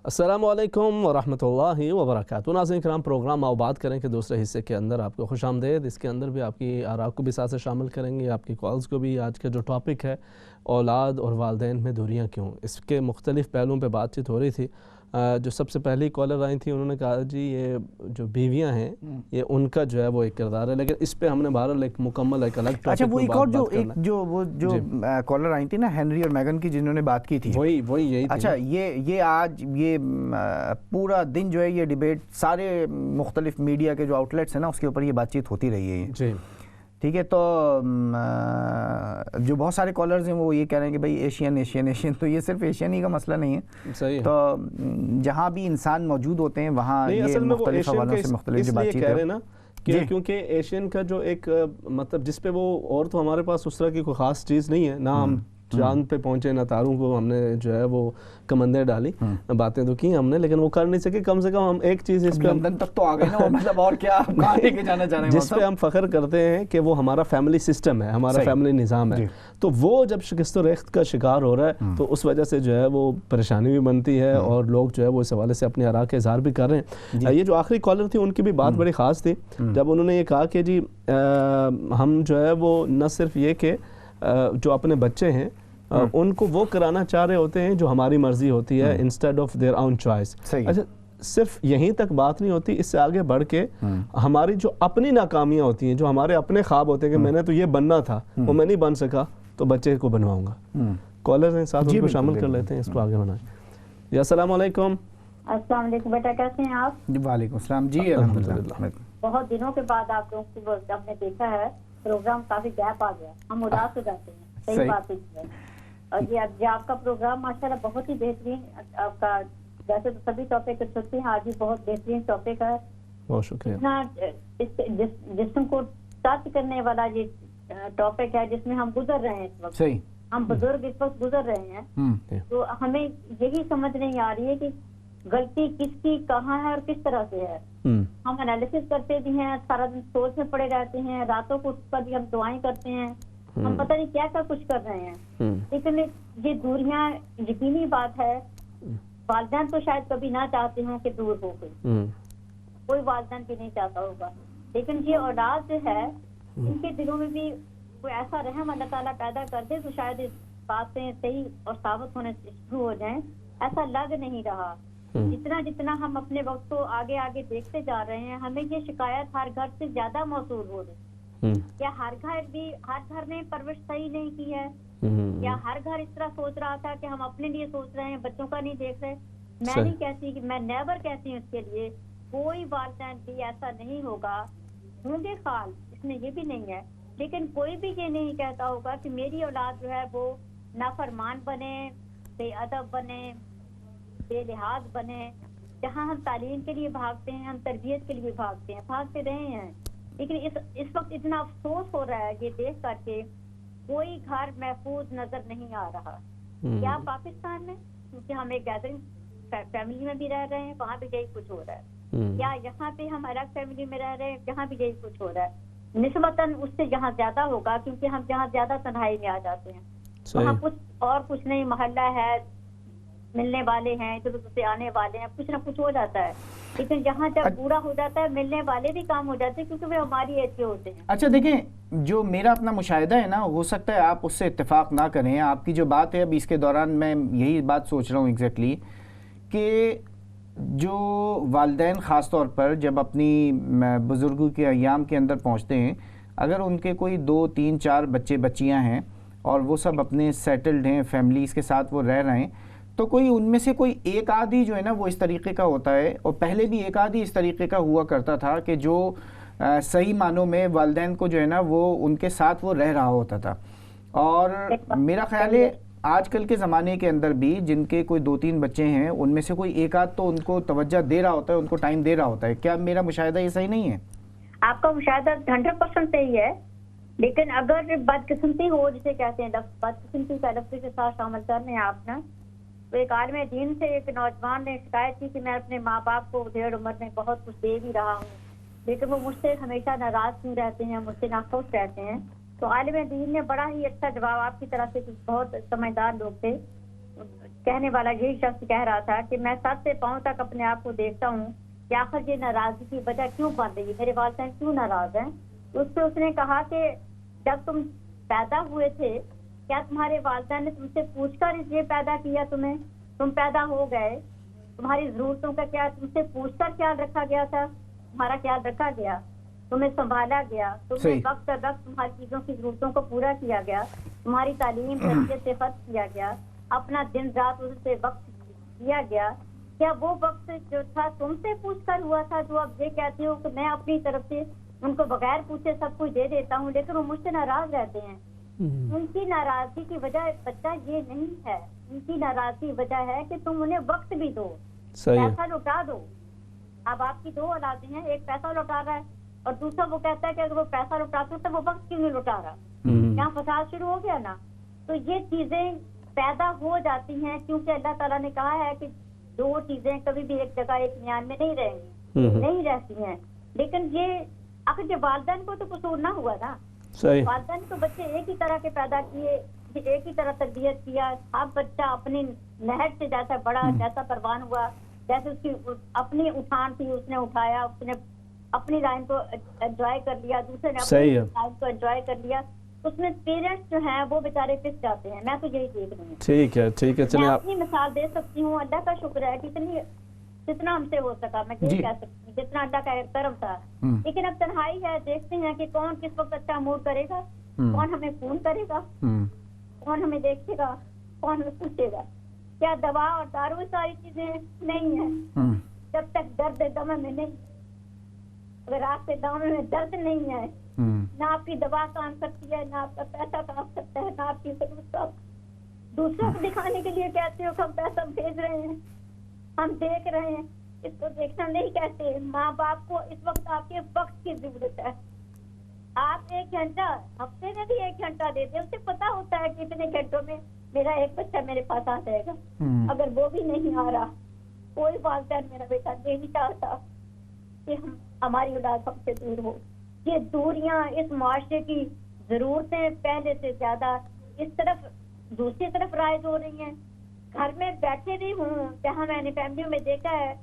السلام علیکم ورحمۃ اللہ وبرکاتہ. ناظرین کرام، پروگرام آؤ بات کریں کہ دوسرے حصے کے اندر آپ کو خوش آمدید. اس کے اندر بھی آپ کی آراء کو بھی ساتھ سے شامل کریں گے، آپ کی کالز کو بھی. آج کا جو ٹاپک ہے اولاد اور والدین میں دوریاں کیوں، اس کے مختلف پہلوؤں پہ بات چیت ہو رہی تھی. جو سب سے پہلی کالر آئی تھی انہوں نے کہا جی یہ جو بیویاں ہیں یہ ان کا جو ہے وہ ایک کردار ہے، لیکن اس پہ ہم نے بہرحال ایک مکمل ایک الگ ٹاپک.
اچھا وہ ایک اور جو کالر آئی تھی نا ہنری اور میگن کی، جنہوں نے بات کی تھی،
وہی یہی.
اچھا یہ آج یہ پورا دن جو ہے یہ ڈیبیٹ سارے مختلف میڈیا کے جو آؤٹ لیٹس ہیں نا اس کے اوپر یہ بات چیت ہوتی رہی ہے
جی.
ٹھیک ہے. تو جو بہت سارے کالرز ہیں وہ یہ کہہ رہے ہیں کہ بھائی ایشین، تو یہ صرف ایشین ہی کا مسئلہ نہیں ہے.
صحیح.
تو جہاں بھی انسان موجود ہوتے ہیں وہاں یہ مختلف حوالوں سے مختلف جو بات چیت ہے
نا، کیونکہ ایشین کا جو ایک مطلب جس پہ وہ، اور تو ہمارے پاس اس طرح کی کوئی خاص چیز نہیں ہے، نہ ہم چاند پہ پہنچے، نہ تاروں کو ہم نے جو ہے وہ کمندیں ڈالی، باتیں تو کی ہم نے، لیکن وہ کر نہیں سکے. کم سے کم ہم ایک چیز اس پہ
لندن تک تو آ گئے نا، مطلب اور کیا کہاں لے کے جانا چاہ رہے ہیں،
جس پہ ہم فخر کرتے ہیں کہ وہ ہمارا فیملی سسٹم ہے، ہمارا فیملی نظام ہے. تو وہ جب شکست و ریخت کا شکار ہو رہا ہے تو اس وجہ سے جو ہے وہ پریشانی بھی بنتی ہے، اور لوگ جو ہے وہ اس حوالے سے اپنے آراء کا اظہار بھی کر رہے ہیں. یہ جو آخری کالر تھی ان کی بھی بات بڑی خاص تھی، جب انہوں نے یہ کہا کہ جی ہم جو ہے وہ نہ صرف یہ کہ جو اپنے بچے ہیں ان کو وہ کرانا چاہ رہے ہوتے ہیں جو ہماری مرضی ہوتی ہے instead of their own choice. اچھا صرف یہیں تک بات نہیں ہوتی، اس سے آگے بڑھ کے ہماری جو اپنی ناکامیاں ہوتی ہیں، جو ہمارے اپنے خواب ہوتے ہیں کہ میں نے تو یہ بننا تھا وہ میں نہیں بن سکا تو بچے کو بنواؤں گا. کالر ہیں ساتھ، ان کو شامل کر لیتے ہیں، اس کو آگے بنائیں. جی السلام علیکم.
السلام علیکم بیٹا، کیسے ہیں آپ؟
جی وعلیکم السلام. جی الحمدللہ.
بہت دنوں کے بعد آپ لوگوں کو ہم نے دیکھا ہے، پروگرام کافی گیپ آ گیا، ہم اداس ہو جاتے ہیں. صحیح بات ہے. اور یہ آپ کا پروگرام ماشاءاللہ بہت ہی بہترین، آپ کا ویسے تو سبھی ٹاپک چھوٹے ہیں، آج بھی بہت بہترین ٹاپک ہے.
بہت شکریہ.
جسم کو ٹچ کرنے والا یہ ٹاپک ہے جس میں ہم گزر رہے ہیں اس وقت.
صحیح.
ہم بزرگ اس وقت گزر رہے ہیں، تو ہمیں یہی سمجھ نہیں آ رہی ہے کہ غلطی کس کی کہاں ہے اور کس طرح سے ہے. ہم انالیسس کرتے بھی ہیں، سارا دن سوچ میں پڑے رہتے ہیں، راتوں کو اٹھ کر بھی ہم دعائیں کرتے ہیں، ہم پتہ نہیں کیا کیا کچھ کر رہے ہیں. لیکن یہ دوریاں یقینی بات ہے، والدین تو شاید کبھی نہ چاہتے ہوں کہ دور ہو گئی، کوئی والدین بھی نہیں چاہتا ہوگا، لیکن یہ اولاد جو ہے ان کے دلوں میں بھی کوئی ایسا رحم اللہ تعالیٰ پیدا کر دے تو شاید اس باتیں صحیح اور ثابت ہونے شروع ہو جائیں. ایسا لگ نہیں رہا. جتنا ہم اپنے وقت کو آگے آگے دیکھتے جا رہے ہیں، ہمیں یہ شکایت ہر گھر سے زیادہ موصول ہو رہی. یا ہر گھر نے پرورش صحیح نہیں کی ہے، یا ہر گھر اس طرح سوچ رہا تھا کہ ہم اپنے لیے سوچ رہے ہیں، بچوں کا نہیں دیکھ رہے. میں نہیں کہتی کہ میں نیور کہتی ہوں اس کے لیے، کوئی والدین بھی ایسا نہیں ہوگا، ہوں گے خال، اس میں یہ بھی نہیں ہے، لیکن کوئی بھی یہ نہیں کہتا ہوگا کہ میری اولاد جو ہے وہ نافرمان بنے، بے ادب بنے، بے لحاظ بنے. جہاں ہم تعلیم کے لیے بھاگتے ہیں، ہم تربیت کے لیے بھاگتے رہے ہیں، لیکن اس وقت اتنا افسوس ہو رہا ہے یہ دیکھ کر کے کوئی گھر محفوظ نظر نہیں آ رہا. کیا پاکستان میں، کیونکہ ہم ایک گیدرنگ فیملی میں بھی رہ رہے ہیں، وہاں بھی یہی کچھ ہو رہا ہے. یا یہاں پہ ہم الگ فیملی میں رہ رہے ہیں، جہاں بھی یہی کچھ ہو رہا ہے. نسبتاً اس سے جہاں زیادہ ہوگا، کیونکہ ہم جہاں زیادہ تنہائی میں آ جاتے ہیں، وہاں کچھ نہیں، محلہ ہے، ملنے والے ہیں، ادھر ادھر سے آنے والے ہیں، کچھ نہ کچھ ہو جاتا ہے. لیکن جہاں جب پورا ہو جاتا ہے، ملنے والے بھی کام ہو جاتے ہیں، کیونکہ وہ ہماری ایج کے ہوتے ہیں.
اچھا دیکھیں، جو میرا اپنا مشاہدہ ہے نا، ہو سکتا ہے آپ اس سے اتفاق نہ کریں. آپ کی جو بات ہے ابھی اس کے دوران میں یہی بات سوچ رہا ہوں ایگزیکٹلی، کہ جو والدین خاص طور پر جب اپنی بزرگوں کے ایام کے اندر پہنچتے ہیں، اگر ان کے کوئی 2 3 4 بچے بچیاں ہیں اور وہ سب اپنے سیٹلڈ ہیں، فیملیز کے ساتھ وہ رہ رہے ہیں، تو کوئی ان میں سے کوئی ایک آدھی جو ہے نا وہ اس طریقے کا ہوتا ہے، اور پہلے بھی ایک آدھی اس طریقے کا ہوا کرتا تھا کہ جو صحیح معنوں میں والدین کو جو ہے نا وہ ان کے ساتھ وہ رہ رہا ہوتا تھا. اور میرا خیال ہے آج کل کے زمانے کے اندر بھی جن کے کوئی 2 3 بچے ہیں، ان میں سے کوئی ایک آدھ تو ان کو توجہ دے رہا ہوتا ہے، ان کو ٹائم دے رہا ہوتا ہے. کیا میرا مشاہدہ یہ صحیح نہیں ہے؟
آپ کا مشاہدہ 100% صحیح ہے، لیکن اگر بدقسمتی ہو، جسے کہتے ہیں بدقسمتی کا لفظ کے ساتھ شامل کرنے ہیں آپ نے، تو ایک عالم دین سے ایک نوجوان نے شکایت کی کہ میں اپنے ماں باپ کو ڈیڑھ عمر میں بہت کچھ دے بھی رہا ہوں، لیکن وہ مجھ سے ہمیشہ ناراض کیوں رہتے ہیں، مجھ سے ناخوش رہتے ہیں. تو عالم دین نے بڑا ہی اچھا جواب، آپ کی طرف سے بہت سمجھدار لوگ تھے، کہنے والا یہی شخص کہہ رہا تھا کہ میں سر سے پاؤں تک اپنے آپ کو دیکھتا ہوں کہ آخر یہ ناراضگی کی وجہ کیوں بن رہی ہے, میرے والدین کیوں ناراض ہیں. اس پہ اس نے کہا کہ جب تم پیدا ہوئے تھے کیا تمہارے والدین نے تم سے پوچھ کر یہ پیدا کیا, تم پیدا ہو گئے, تمہاری ضرورتوں کا کیا تم سے پوچھ کر خیال رکھا گیا تھا؟ تمہارا خیال رکھا گیا, تمہیں سنبھالا گیا, تمہیں وقت در وقت تمہاری چیزوں کی ضرورتوں کو پورا کیا گیا, تمہاری تعلیم تربیت سے خرچ کیا گیا, اپنا دن رات اس سے وقت دیا گیا. کیا وہ وقت جو تھا تم سے پوچھ کر ہوا تھا جو اب یہ کہتے ہو کہ میں اپنی طرف سے ان کو بغیر پوچھے سب کچھ دے دیتا ہوں, لیکن وہ مجھ سے ناراض رہتے ہیں. ان کی ناراضگی کی وجہ بچہ یہ نہیں ہے, ان کی ناراضگی وجہ ہے کہ تم انہیں وقت بھی دو, پیسہ لوٹا دو. اب آپ کی 2 اولادیں ہیں, ایک پیسہ لوٹا رہا ہے اور دوسرا وہ کہتا ہے کہ اگر وہ پیسہ لوٹاتے تو وہ وقت کیوں نہیں لوٹا رہا. یہاں فساد شروع ہو گیا نا. تو یہ چیزیں پیدا ہو جاتی ہیں کیونکہ اللہ تعالیٰ نے کہا ہے کہ 2 چیزیں کبھی بھی ایک جگہ ایک میان میں نہیں رہیں گی, نہیں رہتی ہیں. لیکن یہ اگر والدین کو تو قصور نہ ہوا نا, والدین کو بچے ایک ہی طرح کے پیدا کیے, ایک ہی طرح تربیت کیا. اب بچہ اپنی نہج سے جیسا بڑا, جیسا پروان ہوا, جیسے اس کی اپنی اٹھان تھی اس نے اٹھایا, اس نے اپنی لائن کو انجوائے کر لیا, دوسرے نے اپنی لائن کو انجوائے کر لیا. اس میں پیرنٹس جو ہیں وہ بیچارے پس جاتے ہیں. میں تو یہی دیکھ رہی ہوں. ٹھیک ہے چلیے, میں اپنی مثال دے سکتی ہوں. اللہ کا شکر ہے جتنا ہم سے ہو سکا, میں یہ کہہ سکتی ہوں جتنا اللہ کا کرم تھا. لیکن اب تنہائی ہے, دیکھتے ہیں کہ کون کس وقت اچھا موڈ کرے گا, کون ہمیں فون کرے گا, کون ہمیں دیکھے گا, کون ہمیں پوچھے گا. کیا دوا اور دارو ساری چیزیں نہیں ہیں جب تک درد دم میں نہیں, اگر آپ کے دم میں درد نہیں ہے نہ آپ کی دوا کام کرتی ہے, نہ آپ کا پیسہ کام کرتا ہے, نہ آپ کی ضرورت. دوسروں کو دکھانے کے لیے کہتے ہو کہ ہم پیسہ بھیج رہے ہیں, ہم دیکھ رہے ہیں, اس کو دیکھنا نہیں کہتے. ماں باپ کو اس وقت آپ کے وقت کی ضرورت ہے. آپ 1 گھنٹہ ہفتے میں بھی 1 گھنٹہ دیتے, اسے پتا ہوتا ہے کہ اتنے گھنٹوں میں میرا ایک بچہ میرے پاس آ جائے گا. اگر وہ بھی نہیں آ رہا, کوئی والدین میرا بیٹا نہیں چاہتا کہ ہماری اولاد ہم سے دور ہو. یہ دوریاں اس معاشرے کی ضرورتیں پہلے سے زیادہ اس طرف دوسری طرف رائج ہو رہی ہیں. گھر میں بیٹھے بھی ہوں, جہاں میں نے فیملیوں میں دیکھا ہے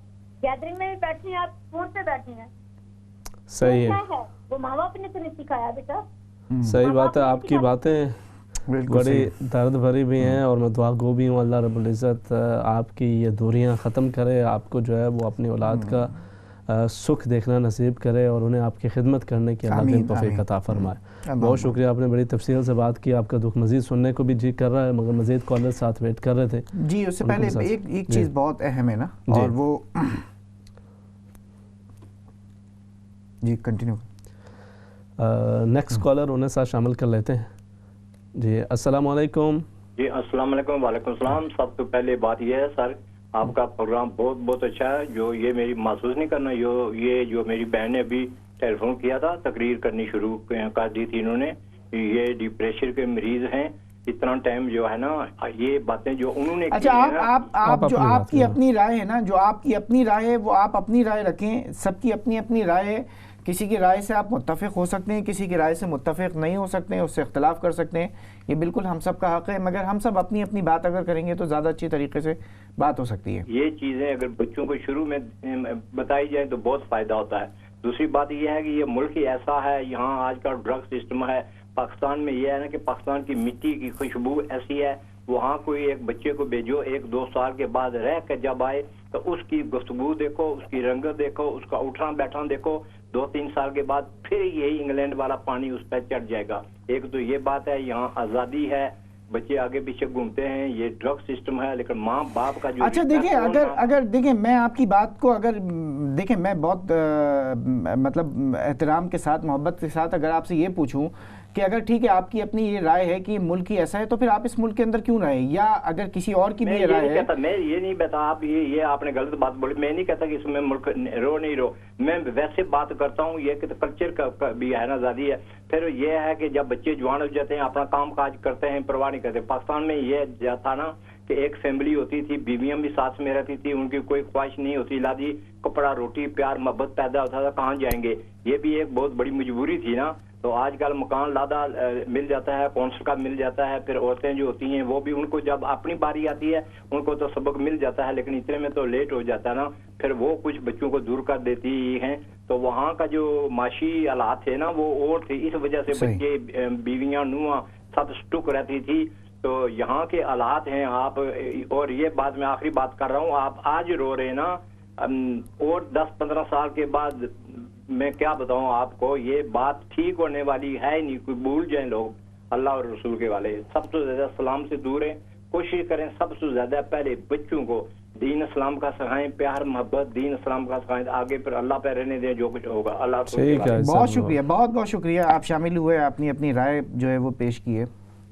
گیدرنگ میں بھی بیٹھے ہیں, آپ فون پہ بیٹھے ہیں. صحیح ہے, وہ ماں باپ نے تو نہیں سکھایا بیٹا.
صحیح بات ہے, آپ کی باتیں بڑی درد بھری بھی ہیں اور میں دعا گو بھی ہوں اللہ رب العزت آپ کی یہ دوریاں ختم کرے, آپ کو جو ہے وہ اپنی اولاد کا سکھ دیکھنا نصیب کرے اور انہیں آپ کی خدمت کرنے کی اللہ دل توفیق عطا فرمائے. بہت شکریہ, آپ نے بڑی تفصیل سے بات کی. آپ کا دکھ مزید سننے کو بھی جی کر رہا ہے مگر مزید کالر ساتھ ویٹ کر رہے تھے.
جی اس سے پہلے ایک چیز بہت اہم ہے نا, اور وہ جی کنٹینیو.
نیکسٹ کالر انہیں ساتھ شامل کر لیتے ہیں. جی السلام علیکم.
جی السلام علیکم. وعلیکم السلام. سب سے پہلے بات یہ ہے سر, آپ کا پروگرام بہت بہت اچھا ہے. جو یہ میری محسوس نہیں کرنا, یہ جو میری بہن نے ابھی ٹیلی فون کیا تھا, تقریر کرنی شروع کر دی تھی انہوں نے. یہ ڈپریشن کے مریض ہیں, اتنا ٹائم جو ہے نا یہ باتیں جو انہوں نے.
اچھا آپ جو آپ کی اپنی رائے ہے نا, جو آپ کی اپنی رائے ہے وہ آپ اپنی رائے رکھیں. سب کی اپنی اپنی رائے ہے. کسی کی رائے سے آپ متفق ہو سکتے ہیں, کسی کی رائے سے متفق نہیں ہو سکتے ہیں, اس سے اختلاف کر سکتے ہیں. یہ بالکل ہم سب کا حق ہے, مگر ہم سب اپنی اپنی بات اگر کریں گے تو زیادہ اچھی طریقے سے بات ہو سکتی ہے.
یہ چیزیں اگر بچوں کو شروع میں بتائی جائیں تو بہت فائدہ ہوتا ہے. دوسری بات یہ ہے کہ یہ ملک ہی ایسا ہے, یہاں آج کا ڈرگ سسٹم ہے. پاکستان میں یہ ہے نا کہ پاکستان کی مٹی کی خوشبو ایسی ہے, وہاں کوئی ایک بچے کو بھیجو 1-2 سال کے بعد رہ کے جب آئے تو اس کی گفتگو دیکھو, اس کی رنگت دیکھو, اس کا اٹھنا بیٹھنا دیکھو. 2-3 سال کے بعد پھر یہی انگلینڈ والا پانی اس پہ چڑھ جائے گا. ایک تو یہ بات ہے, یہاں آزادی ہے, بچے آگے پیچھے گھومتے ہیں, یہ ڈرگ سسٹم ہے, لیکن ماں باپ کا جو.
اچھا دیکھیں, اگر دیکھیں میں آپ کی بات کو اگر دیکھیں, میں بہت مطلب احترام کے ساتھ محبت کے ساتھ اگر آپ سے یہ پوچھوں کہ اگر ٹھیک ہے آپ کی اپنی یہ رائے ہے کہ ملک ہی ایسا ہے تو پھر آپ اس ملک کے اندر کیوں رہیں, یا اگر کسی اور کی بھی رائے ہے.
میں یہ نہیں بتا, آپ یہ آپ نے غلط بات بولی. میں نہیں کہتا کہ اس میں ملک رو نہیں رو, میں ویسے بات کرتا ہوں یہ کہ کلچر کا بھی ہے نا آزادی ہے. پھر یہ ہے کہ جب بچے جوان ہو جاتے ہیں اپنا کام کاج کرتے ہیں, پرواہ نہیں کرتے. پاکستان میں یہ تھا نا کہ ایک فیملی ہوتی تھی, بیویاں بھی ساتھ میں رہتی تھی, ان کی کوئی خواہش نہیں ہوتی, لادی کپڑا روٹی پیار محبت پیدا ہوتا تھا, کہاں جائیں گے. یہ بھی ایک بہت بڑی مجبوری تھی نا. تو آج کل مکان لادا مل جاتا ہے, کونسل کا مل جاتا ہے, پھر عورتیں جو ہوتی ہیں وہ بھی ان کو جب اپنی باری آتی ہے ان کو تو سبق مل جاتا ہے, لیکن اتنے میں تو لیٹ ہو جاتا ہے نا, پھر وہ کچھ بچوں کو دور کر دیتی ہیں. تو وہاں کا جو معاشی حالات تھے نا وہ اور تھے, اس وجہ سے بچے بیویاں نوحاں سب سٹک رہتی تھی. تو یہاں کے حالات ہیں آپ, اور یہ بات میں آخری بات کر رہا ہوں, آپ آج رو رہے ہیں نا, اور 10-15 سال کے بعد میں کیا بتاؤں آپ کو, یہ بات ٹھیک ہونے والی ہے نہیں. کوئی بھول جائیں لوگ اللہ اور رسول کے والے, سب سے زیادہ اسلام سے دور ہیں. کوشش کریں سب سے زیادہ پہلے بچوں کو دین اسلام کا سکھائیں, پیار محبت دین اسلام کا سکھائیں, آگے پھر اللہ پہ رہنے دیں جو کچھ ہوگا. اللہ
بہت شکریہ, بہت بہت شکریہ, آپ شامل ہوئے, اپنی رائے جو ہے وہ پیش کی ہے.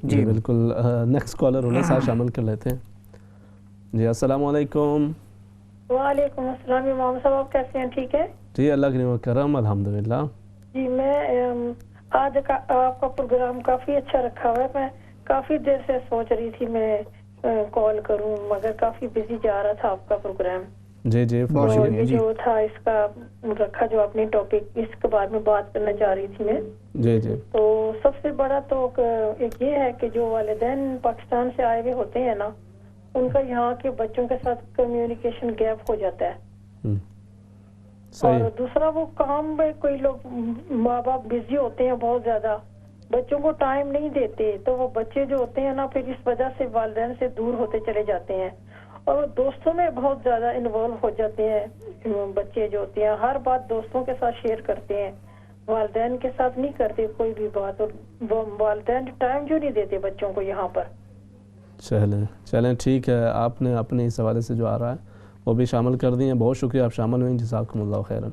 جی بالکل, نیکسٹ کالر ہونے ساتھ شامل کر لیتے ہیں. جی السلام علیکم.
وعلیکم السلام. امام صاحب آپ کیسے ہیں؟ ٹھیک ہے
جی, اللہ کے نعمت کرم, الحمدللہ.
جی میں آج آپ کا پروگرام کافی اچھا رکھا ہوا ہے. میں کافی دیر سے سوچ رہی تھی میں کال کروں, مگر کافی بزی جا رہا تھا آپ کا پروگرام.
جی
یہ جو تھا اس کا رکھا جو اپنی ٹاپک, اس کے بارے میں بات کرنا چاہ رہی تھی میں.
جی
تو سب سے بڑا تو ایک یہ ہے کہ جو والدین پاکستان سے آئے ہوئے ہوتے ہیں نا, ان کا یہاں کے بچوں کے ساتھ کمیونیکیشن گیپ ہو جاتا ہے. اور دوسرا وہ کام میں کوئی لوگ ماں باپ بزی ہوتے ہیں بہت زیادہ, بچوں کو ٹائم نہیں دیتے, تو وہ بچے جو ہوتے ہیں نا پھر اس وجہ سے والدین سے دور ہوتے چلے جاتے ہیں, اور وہ دوستوں میں بہت زیادہ انوالو ہو جاتے ہیں. بچے جو ہوتے ہیں ہر بات دوستوں کے ساتھ شیئر کرتے ہیں, والدین کے ساتھ نہیں کرتے کوئی بھی بات, اور والدین ٹائم جو نہیں دیتے بچوں کو یہاں پر.
چلیں ٹھیک ہے, آپ نے اپنے اس حوالے سے جو آ رہا ہے وہ بھی شامل کر دی ہیں. بہت شکریہ, آپ شامل ہوئیں, جزاکم اللہ خیرا.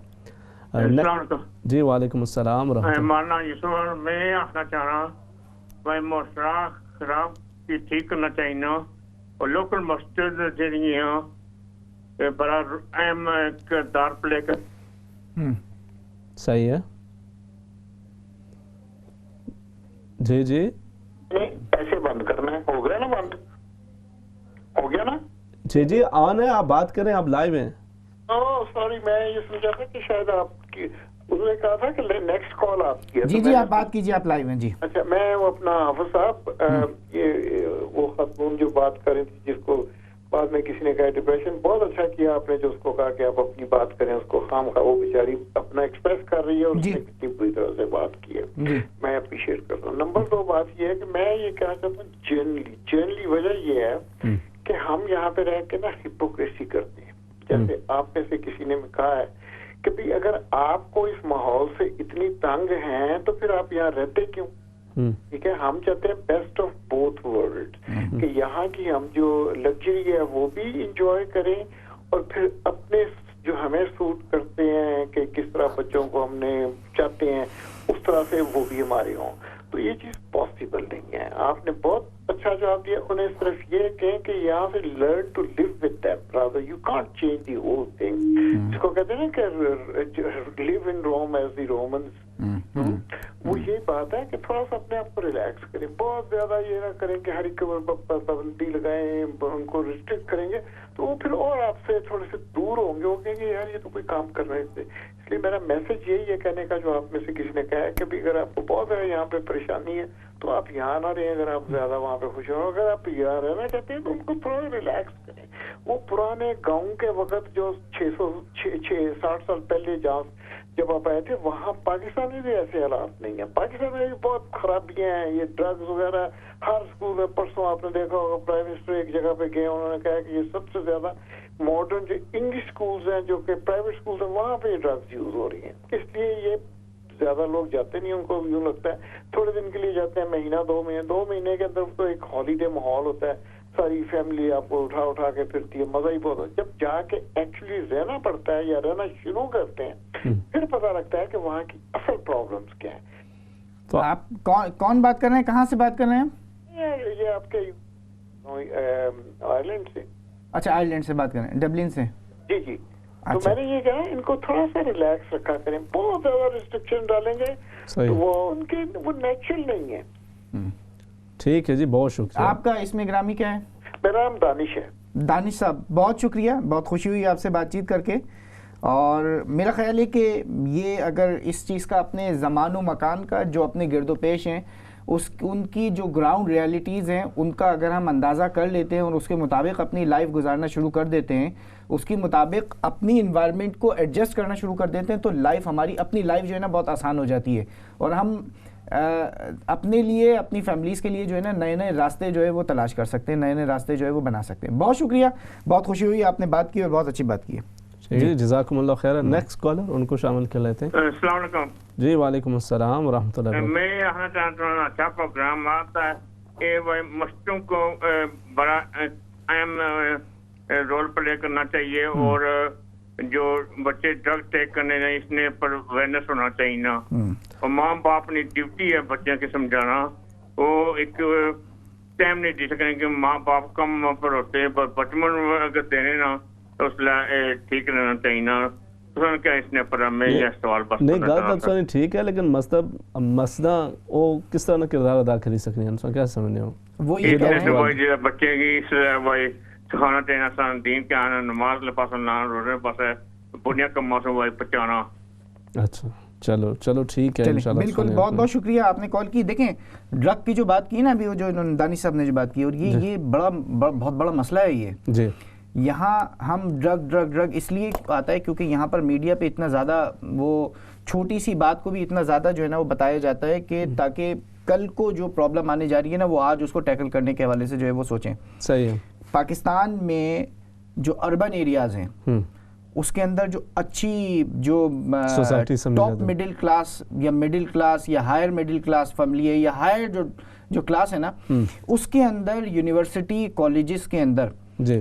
جی وعلیکم السلام ورحمۃ اللہ.
مولانا یوسف, میں آخنا چاہ رہا ہوں بھائی معاشرہ خراب کی ٹھیک کرنا چاہیے نا, اور لوکل مسجد جہی ہیں بڑا اہم کردار پلے کر.
صحیح ہے. جی
ایسے بند کرنا ہے, ہو گیا نا بند, ہو گیا نا.
جی آن ہے, آپ بات کریں, آپ لائیو ہیں.
سوری, میں یہ سمجھا تھا کہ شاید آپ کی, انہوں نے کہا تھا کہ نیکسٹ کال آپ کی.
جی آپ بات کیجیے, آپ لائیو ہیں. جی
اچھا, میں وہ اپنا حافظ صاحب, یہ وہ خاتون جو بات کر رہی تھی جس کو بعد میں کسی نے کہا ڈپریشن, بہت اچھا کیا آپ نے جو اس کو کہا کہ آپ اپنی بات کریں, اس کو خام خواہ, وہ بیچاری اپنا ایکسپریس کر رہی ہے اور اس نے کتنی بری طرح سے بات کی ہے, میں اپریشیٹ کرتا ہوں. نمبر 2 بات یہ ہے کہ میں یہ کہنا چاہتا ہوں, جنرلی وجہ یہ ہے کہ ہم یہاں پہ رہ کے نا ہپوکریسی کرتے ہیں. جیسے آپ میں سے کسی نے کہا ہے کہ بھی اگر آپ کو اس ماحول سے اتنی تنگ ہیں تو پھر آپ یہاں رہتے کیوں. ٹھیک ہے, ہم چاہتے ہیں بیسٹ آف بوتھ ورلڈ, کہ یہاں کی ہم جو لگژری ہے وہ بھی انجوائے کریں, اور پھر اپنے جو ہمیں سوٹ کرتے ہیں کہ کس طرح بچوں کو ہم نے چاہتے ہیں اس طرح سے وہ بھی ہمارے ہوں. تو یہ چیز پاسبل نہیں ہے. آپ نے بہت اچھا جواب دیا. انہیں صرف یہ کہیں کہ یہاں سے learn to live with them, rather you can't change the whole thing. جس کو کہتے ہیں نا کہ live in Rome as the Romans. وہ یہ بات ہے کہ تھوڑا سا اپنے آپ کو ریلیکس کریں, بہت زیادہ یہ نہ کریں کہ ہر ایک پابندی لگائیں, ان کو ریسٹرکٹ کریں گے تو وہ پھر اور آپ سے تھوڑے سے دور ہوں گے, وہ کہیں گے یار یہ تو کوئی کام کر رہے تھے. اس لیے میرا میسج یہی ہے کہنے کا جو آپ میں سے کسی نے کہا ہے کہ بھی اگر آپ کو بہت زیادہ یہاں پہ پریشانی ہے تو آپ یہاں نہ رہیں, اگر آپ زیادہ وہاں پہ خوش ہوں, اگر آپ یہاں رہنا چاہتے ہیں تو ان کو تھوڑا ریلیکس کریں. وہ پرانے گاؤں کے وقت جو 60 سال پہلے جب آپ آئے تھے وہاں پاکستان میں بھی ایسے حالات نہیں ہیں. پاکستان میں بھی بہت خرابیاں ہیں, یہ ڈرگز وغیرہ ہر اسکول میں. پرسوں آپ نے دیکھا ہوگا پرائم منسٹر ایک جگہ پہ گئے, انہوں نے کہا کہ یہ سب سے زیادہ ماڈرن جو انگلش اسکولز ہیں جو کہ پرائیویٹ اسکولز ہیں وہاں پہ ڈرگز یوز ہو رہی ہیں. اس لیے یہ زیادہ لوگ جاتے نہیں, ان کو یوں لگتا ہے تھوڑے دن کے لیے جاتے ہیں, مہینہ 2 مہینے کے اندر تو ایک ہالیڈے ماحول ہوتا ہے, ساری فیملی آپ کو اٹھا کے پھرتی ہے, مزہ ہی بہت ہوتا ہے. جب جا کے ایکچولی رہنا پڑتا ہے یا رہنا شروع کرتے ہیں پھر پتہ لگتا ہے کہ وہاں کی اصل پرابلمس کیا ہیں.
تو آپ کون بات کر رہے ہیں, کہاں سے بات کر رہے ہیں؟
یہ آپ کے آئرلینڈ سے.
اچھا, آئرلینڈ سے بات کر رہے ہیں, ڈبلن سے.
جی تو میں نے یہ کہا ان کو تھوڑا سا ریلیکس رکھا کریں. بہت زیادہ ریسٹرکشن ڈالیں گے تو وہ ان کے وہ نیچرل نہیں ہے.
ٹھیک ہے جی, بہت شکریہ.
آپ کا اسم گرامی کیا ہے؟
میرا نام دانش ہے.
دانش صاحب بہت شکریہ, بہت خوشی ہوئی آپ سے بات چیت کر کے. اور میرا خیال ہے کہ یہ اگر اس چیز کا اپنے زمان و مکان کا جو اپنے گرد و پیش ہیں ان کی جو گراؤنڈ ریالٹیز ہیں ان کا اگر ہم اندازہ کر لیتے ہیں اور اس کے مطابق اپنی لائف گزارنا شروع کر دیتے ہیں، اس کے مطابق اپنی انوائرمنٹ کو ایڈجسٹ کرنا شروع کر دیتے ہیں، تو لائف ہماری اپنی لائف جو ہے نا بہت آسان ہو جاتی ہے، اور ہم اپنے لیے اپنی فیملیز کے لیے جو ہے نا نئے نئے راستے جو ہے وہ تلاش کر سکتے ہیں، نئے نئے راستے جو ہے وہ بنا سکتے ہیں۔ بہت شکریہ، بہت خوشی ہوئی آپ نے بات کی اور بہت اچھی بات کی ہے۔
جی جزاکم اللہ خیر۔ نیکسٹ کالر ان کو شامل کر لیتے ہیں۔
السلام علیکم
جی وعلیکم السلام ورحمۃ اللہ وبرکاتہ۔
میں کہنا چاہتا ہوں اچھا پروگرام آتا ہے کہ مسجدوں کو بڑا اہم رول پلے کرنا چاہیے، اور جو بچے ڈرگ ٹیک کرنے ہیں اس نے پر اویئرنیس ہونا چاہیے نا، اور ماں باپ اپنی ڈیوٹی ہے بچوں کے سمجھانا، وہ ایک ٹائم نہیں دے سکیں کہ ماں باپ کم پر ہوتے ہیں، پر بچپن اگر دینے نا تو اس لیے ٹھیک رہنا چاہیے نا۔ کیا اس نے پر میں یہ سوال بس
نہیں غلط نہیں ٹھیک ہے، لیکن مسئلہ وہ کس طرح کردار ادا کر سکتے ہیں، کیا سمجھنے ہو
وہ
بچے کی سکھانا چاہیے دین کے آنا، نماز کے پاس نہ روزے پاس بنیا کما سے وہی پہچانا۔
اچھا چلو ٹھیک ہے انشاءاللہ۔
بالکل، بہت بہت شکریہ آپ نے کال کی۔ دیکھیں ڈرگ کی جو بات کی نا ابھی، وہ جو دانش صاحب نے جو بات کی، اور یہ بہت بڑا مسئلہ ہے یہ
جی۔
یہاں ہم ڈرگ اس لیے آتا ہے کیونکہ یہاں پر میڈیا پہ اتنا زیادہ وہ چھوٹی سی بات کو بھی اتنا زیادہ جو ہے نا وہ بتایا جاتا ہے کہ تاکہ کل کو جو پرابلم آنے جا رہی ہے نا وہ آج اس کو ٹیکل کرنے کے حوالے سے جو ہے وہ سوچیں۔
صحیح ہے۔
پاکستان میں جو اربن ایریاز ہیں اس کے اندر جو اچھی جو ٹاپ مڈل کلاس یا مڈل کلاس یا ہائر مڈل کلاس فیملی ہے یا ہائر جو کلاس ہے نا، اس کے اندر یونیورسٹی کالجز کے اندر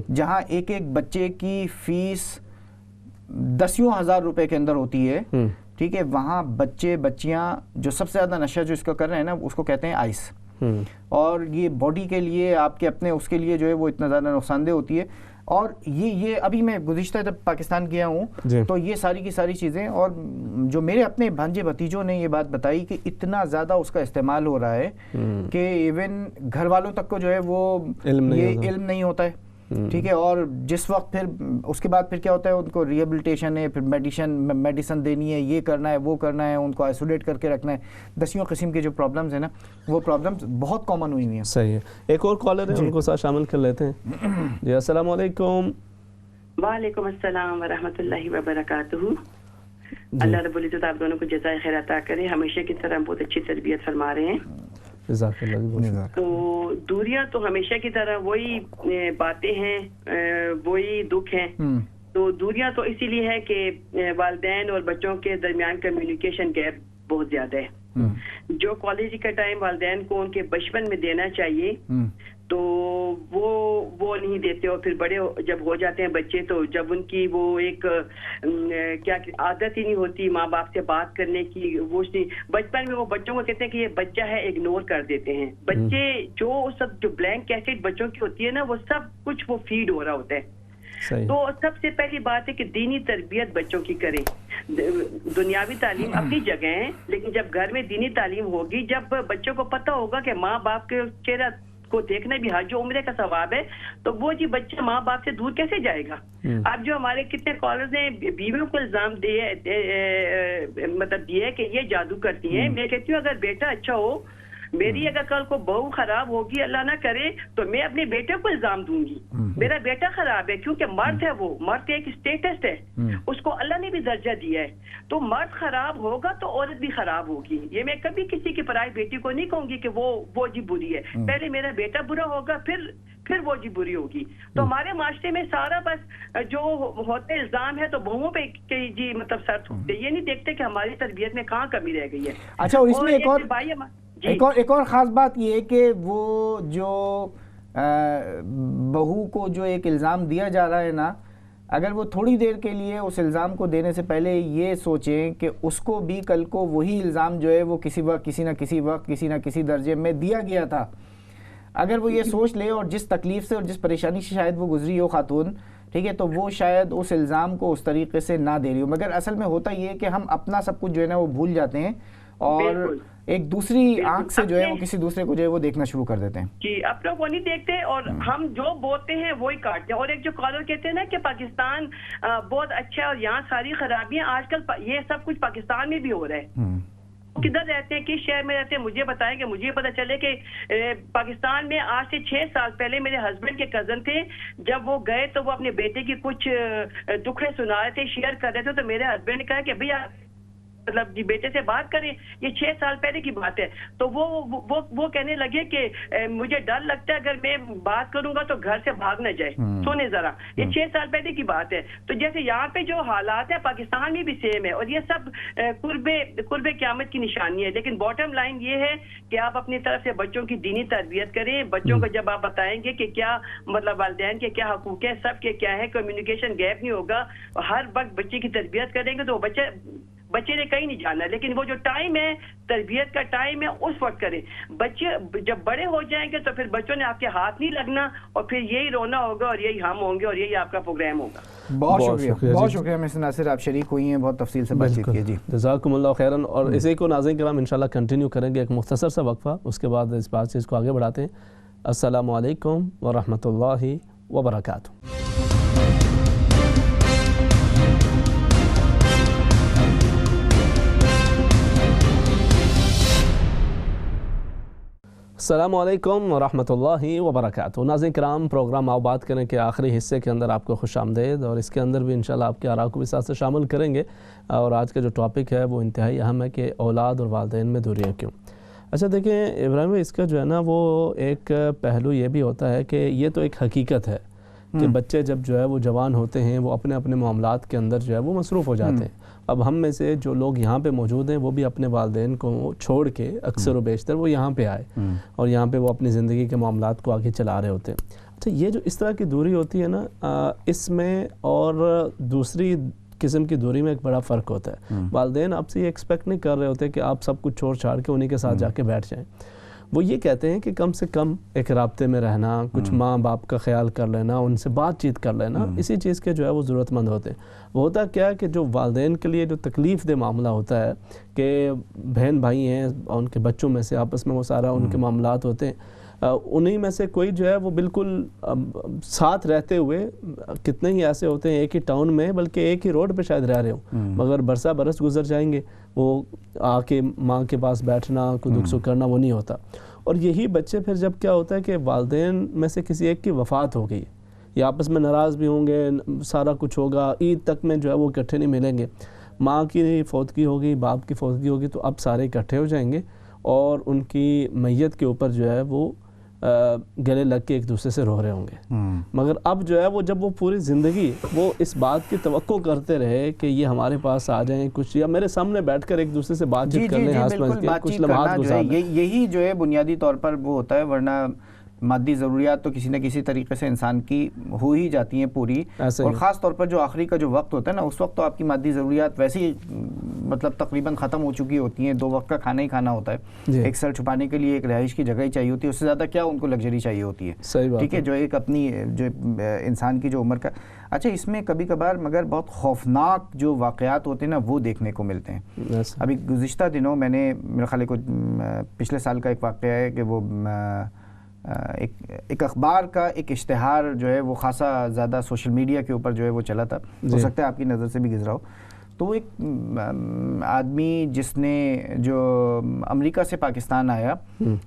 جہاں ایک بچے کی فیس 10,000 روپے کے اندر ہوتی ہے، ٹھیک ہے، وہاں بچیاں جو سب سے زیادہ نشہ جو اس کا کر رہے ہیں نا اس کو کہتے ہیں آئس، اور یہ باڈی کے لیے آپ کے اپنے اس کے لیے جو ہے وہ اتنا زیادہ نقصان دہ ہوتی ہے۔ اور یہ ابھی میں گزشتہ جب پاکستان گیا ہوں تو یہ ساری کی ساری چیزیں، اور جو میرے اپنے بھانجے بھتیجوں نے یہ بات بتائی کہ اتنا زیادہ اس کا استعمال ہو رہا ہے کہ ایون گھر والوں تک کو جو ہے وہ یہ علم نہیں ہوتا ہے، ٹھیک ہے، اور جس وقت پھر اس کے بعد پھر کیا ہوتا ہے، ان کو ریہیبلیٹیشن ہے، پھر میڈیسن دینی ہے، یہ کرنا ہے وہ کرنا ہے، ان کو آئسولیٹ کر کے رکھنا ہے، 10 قسم کے جو پرابلمز ہیں نا وہ پرابلمز بہت کامن ہوئی ہیں۔
صحیح ہے۔ ایک اور کالر ہے ان کو ساتھ شامل کر لیتے ہیں۔ جی السلام علیکم۔
وعلیکم السلام ورحمۃ اللہ وبرکاتہ۔ اللہ رب العزت آپ دونوں کو جزائے خیر عطا کرے، ہمیشہ کی طرح بہت اچھی تربیت فرما رہے ہیں۔ تو دوریاں تو ہمیشہ کی طرح وہی باتیں ہیں، وہی دکھ ہیں۔ تو دوریاں تو اسی لیے ہے کہ والدین اور بچوں کے درمیان کمیونیکیشن گیپ بہت زیادہ ہے۔ جو کالج کا ٹائم والدین کو ان کے بچپن میں دینا چاہیے تو وہ نہیں دیتے، اور پھر بڑے جب ہو جاتے ہیں بچے تو جب ان کی وہ ایک کیا عادت ہی نہیں ہوتی ماں باپ سے بات کرنے کی، وہ بچپن میں وہ بچوں کو کہتے ہیں کہ یہ بچہ ہے، اگنور کر دیتے ہیں بچے۔ جو سب جو بلینک کیسٹ بچوں کی ہوتی ہے نا وہ سب کچھ وہ فیڈ ہو رہا ہوتا ہے۔ تو سب سے پہلی بات ہے کہ دینی تربیت بچوں کی کریں۔ دنیاوی تعلیم اپنی جگہ ہے، لیکن جب گھر میں دینی تعلیم ہوگی، جب بچوں کو پتہ ہوگا کہ ماں باپ کے چہرہ کو دیکھنا بھی حج و عمرے کا ثواب ہے، تو وہ جی بچہ ماں باپ سے دور کیسے جائے گا؟ اب جو ہمارے کتنے کالرز نے بیویوں کو الزام مطلب دیا ہے کہ یہ جادو کرتی ہیں، میں کہتی ہوں اگر بیٹا اچھا ہو، میری اگر کل کو بہو خراب ہوگی اللہ نہ کرے تو میں اپنے بیٹے کو الزام دوں گی میرا بیٹا خراب ہے، کیونکہ مرد ہے، وہ مرد ایک اسٹیٹس ہے، اس کو اللہ نے بھی درجہ دیا ہے، تو مرد خراب ہوگا تو عورت بھی خراب ہوگی۔ یہ میں کبھی کسی کی پرائی بیٹی کو نہیں کہوں گی کہ وہ جی بری ہے، پہلے میرا بیٹا برا ہوگا پھر وہ جی بری ہوگی۔ تو ہمارے معاشرے میں سارا بس جو ہوتے الزام ہے تو بہوؤں پہ جی مطلب سر تھوکتے، یہ نہیں دیکھتے کہ ہماری تربیت میں کہاں کمی رہ گئی ہے۔
اچھا، اور اس میں ایک اور خاص بات یہ ہے کہ وہ جو بہو کو جو ایک الزام دیا جا رہا ہے نا، اگر وہ تھوڑی دیر کے لیے اس الزام کو دینے سے پہلے یہ سوچیں کہ اس کو بھی کل کو وہی الزام جو ہے وہ کسی وقت کسی نہ کسی درجے میں دیا گیا تھا، اگر وہ یہ سوچ لے اور جس تکلیف سے اور جس پریشانی سے شاید وہ گزری ہو خاتون، ٹھیک ہے، تو وہ شاید اس الزام کو اس طریقے سے نہ دے رہی ہو، مگر اصل میں ہوتا یہ ہے کہ ہم اپنا سب کچھ جو ہے نا وہ بھول جاتے ہیں، اور ایک دوسری آنکھ سے جو ہے وہ کسی دوسرے کو جو ہے وہ دیکھنا شروع کر دیتے ہیں.
جی اپنا کو نہیں دیکھتے اور ہم جو بولتے ہیں وہی کاٹتے ہیں. اور ایک جو کالر کہتے ہیں نا کہ پاکستان بہت اچھا ہے اور یہاں ساری خرابیاں، آج کل یہ سب کچھ پاکستان میں بھی ہو رہا ہے. کدھر رہتے ہیں، کس شہر میں رہتے ہیں، مجھے بتائیں کہ مجھے پتہ چلے کہ پاکستان میں آج سے 6 سال پہلے میرے ہسبینڈ کے کزن تھے، جب وہ گئے تو وہ اپنے بیٹے کی کچھ دکھڑے سنا رہے تھے، شیئر کر رہے تھے، تو میرے ہسبینڈ نے کہا کہ بھیا مطلب جی بیٹے سے بات کریں، یہ 6 سال پہلے کی بات ہے. تو وہ کہنے لگے کہ مجھے ڈر لگتا ہے اگر میں بات کروں گا تو گھر سے بھاگ نہ جائے، سونے ذرا. یہ 6 سال پہلے کی بات ہے. تو جیسے یہاں پہ جو حالات ہیں پاکستان میں بھی سیم ہے، اور یہ سب قرب قیامت کی نشانی ہے. لیکن باٹم لائن یہ ہے کہ آپ اپنی طرف سے بچوں کی دینی تربیت کریں. بچوں کو جب آپ بتائیں گے کہ کیا مطلب والدین کے کیا حقوق ہیں، سب کے کیا ہے، کمیونیکیشن گیپ نہیں ہوگا، ہر وقت بچے کی تربیت کریں گے تو بچے نے کہیں نہیں جانا. لیکن وہ جو ٹائم ہے، تربیت کا ٹائم ہے، اس وقت کریں. بچے جب بڑے ہو جائیں گے تو پھر بچوں نے آپ کے ہاتھ نہیں لگنا، اور پھر یہی رونا ہوگا اور یہی ہم ہوں گے اور یہی آپ کا پروگرام ہوگا.
بہت شکریہ، بہت شکریہ مسٹر ناصر، آپ شریک ہوئی ہیں، بہت تفصیل سے بات چیت کی. جی
جزاکم اللہ خیراً. اور اسی کو ناظرین کرام انشاءاللہ کنٹینیو کریں گے، ایک مختصر سا وقفہ، اس کے بعد اس بات چیز کو آگے بڑھاتے ہیں. السلام علیکم ورحمۃ اللہ وبرکاتہ. السلام علیکم ورحمۃ اللہ وبرکاتہ. ناظرین کرام، پروگرام آؤ بات کریں کے آخری حصے کے اندر آپ کو خوش آمدید، اور اس کے اندر بھی انشاءاللہ آپ کے آراء کو بھی ساتھ سے شامل کریں گے. اور آج کا جو ٹاپک ہے وہ انتہائی اہم ہے کہ اولاد اور والدین میں دوریاں کیوں. اچھا دیکھیں ابراہیم، اس کا جو ہے نا وہ ایک پہلو یہ بھی ہوتا ہے کہ یہ تو ایک حقیقت ہے کہ بچے جب جو ہے وہ جوان ہوتے ہیں وہ اپنے اپنے معاملات کے اندر جو ہے وہ مصروف ہو جاتے ہیں. اب ہم میں سے جو لوگ یہاں پہ موجود ہیں وہ بھی اپنے والدین کو چھوڑ کے اکثر و بیشتر وہ یہاں پہ آئے اور یہاں پہ وہ اپنی زندگی کے معاملات کو آگے چلا رہے ہوتے ہیں. اچھا یہ جو اس طرح کی دوری ہوتی ہے نا، اس میں اور دوسری قسم کی دوری میں ایک بڑا فرق ہوتا ہے. والدین آپ سے یہ ایکسپیکٹ نہیں کر رہے ہوتے کہ آپ سب کچھ چھوڑ چھاڑ کے انہی کے ساتھ جا کے بیٹھ جائیں. وہ یہ کہتے ہیں کہ کم سے کم ایک رابطے میں رہنا، کچھ ماں باپ کا خیال کر لینا، ان سے بات چیت کر لینا، اسی چیز کے جو ہے وہ ضرورت مند ہوتے ہیں. وہ ہوتا کیا ہے کہ جو والدین کے لیے جو تکلیف دہ معاملہ ہوتا ہے کہ بہن بھائی ہیں، ان کے بچوں میں سے آپس میں وہ سارا ان کے معاملات ہوتے ہیں، انہی میں سے کوئی جو ہے وہ بالکل ساتھ رہتے ہوئے کتنے ہی ایسے ہوتے ہیں ایک ہی ٹاؤن میں، بلکہ ایک ہی روڈ پہ شاید رہ رہے ہوں، مگر برسہ برس گزر جائیں گے، وہ آ کے ماں کے پاس بیٹھنا، کوئی دکھ سکھ کرنا وہ نہیں ہوتا. اور یہی بچے پھر جب کیا ہوتا ہے کہ والدین میں سے کسی ایک کی وفات ہو گئی، یا آپس میں ناراض بھی ہوں گے، سارا کچھ ہوگا، عید تک میں جو ہے وہ اکٹھے نہیں ملیں گے، ماں کی فوتگی ہوگی، باپ کی فوتگی ہوگی، تو اب سارے اکٹھے ہو جائیں گے اور ان کی میت کے اوپر جو ہے وہ گلے لگ کے ایک دوسرے سے رو رہے ہوں گے. مگر اب جو ہے وہ جب وہ پوری زندگی وہ اس بات کی توقع کرتے رہے کہ یہ ہمارے پاس آ جائیں کچھ، یا میرے سامنے بیٹھ کر ایک دوسرے سے بات چیت کرنے، ہنس مس کے کچھ لمحات گزارنے،
یہی جو ہے بنیادی طور پر وہ ہوتا ہے. ورنہ مادی ضروریات تو کسی نہ کسی طریقے سے انسان کی ہو ہی جاتی ہیں پوری، اور خاص طور پر جو آخری کا جو وقت ہوتا ہے نا، اس وقت تو آپ کی مادی ضروریات ویسے ہی مطلب تقریباً ختم ہو چکی ہوتی ہیں. 2 وقت کا کھانا ہی کھانا ہوتا ہے، ایک سر چھپانے کے لیے ایک رہائش کی جگہ ہی چاہیے ہوتی ہے، اس سے زیادہ کیا ان کو لگژری چاہیے ہوتی ہے. ٹھیک ہے، جو ایک اپنی جو انسان کی جو عمر کا. اچھا اس میں کبھی کبھار مگر بہت خوفناک جو واقعات ہوتے ہیں نا وہ دیکھنے کو ملتے ہیں. ابھی گزشتہ دنوں میں نے میرے خیال کو پچھلے سال کا ایک واقعہ ہے کہ وہ ایک اخبار کا ایک اشتہار جو ہے وہ خاصا زیادہ سوشل میڈیا کے اوپر جو ہے وہ چلا تھا، ہو سکتا ہے آپ کی نظر سے بھی گزرا ہو. تو وہ ایک آدمی جس نے جو امریکہ سے پاکستان آیا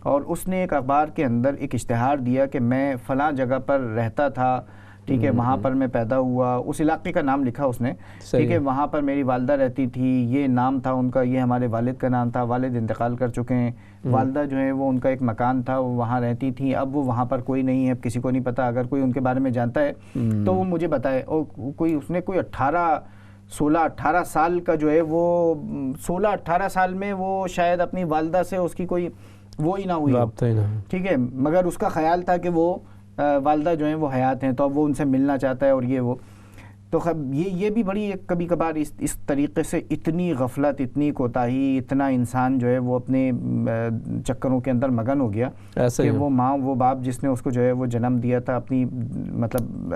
اور اس نے ایک اخبار کے اندر ایک اشتہار دیا کہ میں فلاں جگہ پر رہتا تھا، ٹھیک ہے، وہاں پر میں پیدا ہوا، اس علاقے کا نام لکھا اس نے، ٹھیک ہے، وہاں پر میری والدہ رہتی تھی، یہ نام تھا ان کا، یہ ہمارے والد کا نام تھا، والد انتقال کر چکے ہیں، والدہ جو ہے وہ ان کا ایک مکان تھا، وہ وہاں رہتی تھی، اب وہ وہاں پر کوئی نہیں ہے، اب کسی کو نہیں پتا، اگر کوئی ان کے بارے میں جانتا ہے تو وہ مجھے بتائے. اور کوئی اس نے کوئی 16-18 سال کا جو ہے وہ 16-18 سال میں وہ شاید اپنی والدہ سے اس کی کوئی وہ ہی نہ ہوئی، ٹھیک ہے، مگر اس کا خیال تھا کہ وہ والدہ جو ہیں وہ حیات ہیں، تو اب وہ ان سے ملنا چاہتا ہے اور یہ وہ. تو یہ بھی بڑی ایک کبھی کبھار اس طریقے سے اتنی غفلت، اتنی کوتاہی، اتنا انسان جو ہے وہ اپنے چکروں کے اندر مگن ہو گیا کہ وہ ماں وہ باپ جس نے اس کو جو ہے وہ جنم دیا تھا اپنی مطلب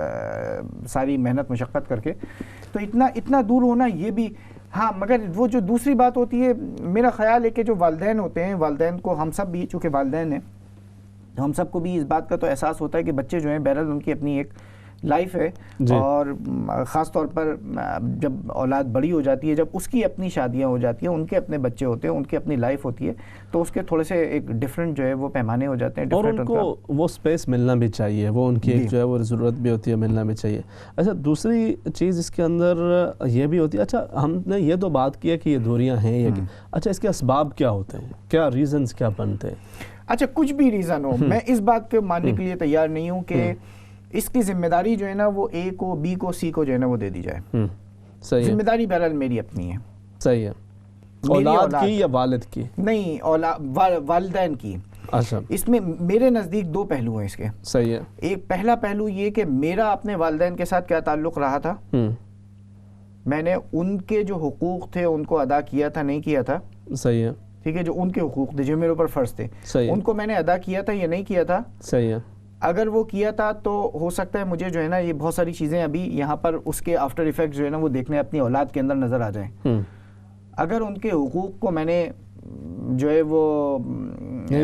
ساری محنت مشقت کر کے، تو اتنا دور ہونا یہ بھی ہاں مگر وہ جو دوسری بات ہوتی ہے، میرا خیال ہے کہ جو والدین ہوتے ہیں، والدین کو ہم سب بھی چونکہ والدین ہیں تو ہم سب کو بھی اس بات کا تو احساس ہوتا ہے کہ بچے جو ہیں بہرحال ان کی اپنی ایک لائف ہے، اور خاص طور پر جب اولاد بڑی ہو جاتی ہے، جب اس کی اپنی شادیاں ہو جاتی ہیں، ان کے اپنے بچے ہوتے ہیں، ان کی اپنی لائف ہوتی ہے، تو اس کے تھوڑے سے ایک ڈفرینٹ جو ہے وہ پیمانے ہو جاتے ہیں،
اور ان کو وہ سپیس ملنا بھی چاہیے، وہ ان کی ایک جو ہے وہ ضرورت بھی ہوتی ہے، ملنا بھی چاہیے. اچھا دوسری چیز اس کے اندر یہ بھی ہوتی ہے، اچھا ہم نے یہ تو بات کی ہے کہ یہ دوریاں ہیں یہ، اچھا اس کے اسباب کیا ہوتے ہیں، کیا ریزنز کیا بنتے ہیں؟
اچھا کچھ بھی ریزن ہو، میں اس بات کو ماننے کے لیے تیار نہیں ہوں کہ اس کی ذمہ داری جو ہے نا وہ اے کو، بی کو، سی کو جو ہے نا وہ دے دی جائے.
صحیح ہے،
ذمہ داری بہرحال میری اپنی ہے.
صحیح ہے. اولاد کی یا والد کی؟
نہیں، والدین کی.
اچھا
اس میں میرے نزدیک دو پہلو ہیں اس کے.
صحیح ہے.
ایک پہلا پہلو یہ کہ میرا اپنے والدین کے ساتھ کیا تعلق رہا تھا، میں نے ان کے جو حقوق تھے ان کو ادا کیا تھا نہیں کیا تھا.
صحیح ہے.
ٹھیک ہے، جو ان کے حقوق تھے جو میرے اوپر فرض تھے ان کو میں نے ادا کیا تھا یا نہیں کیا تھا.
صحیح ہے.
اگر وہ کیا تھا تو ہو سکتا ہے مجھے جو ہے نا یہ بہت ساری چیزیں ابھی یہاں پر اس کے آفٹر ایفیکٹ جو ہے نا وہ دیکھنے اپنی اولاد کے اندر نظر آ جائیں. اگر ان کے حقوق کو میں نے جو ہے وہ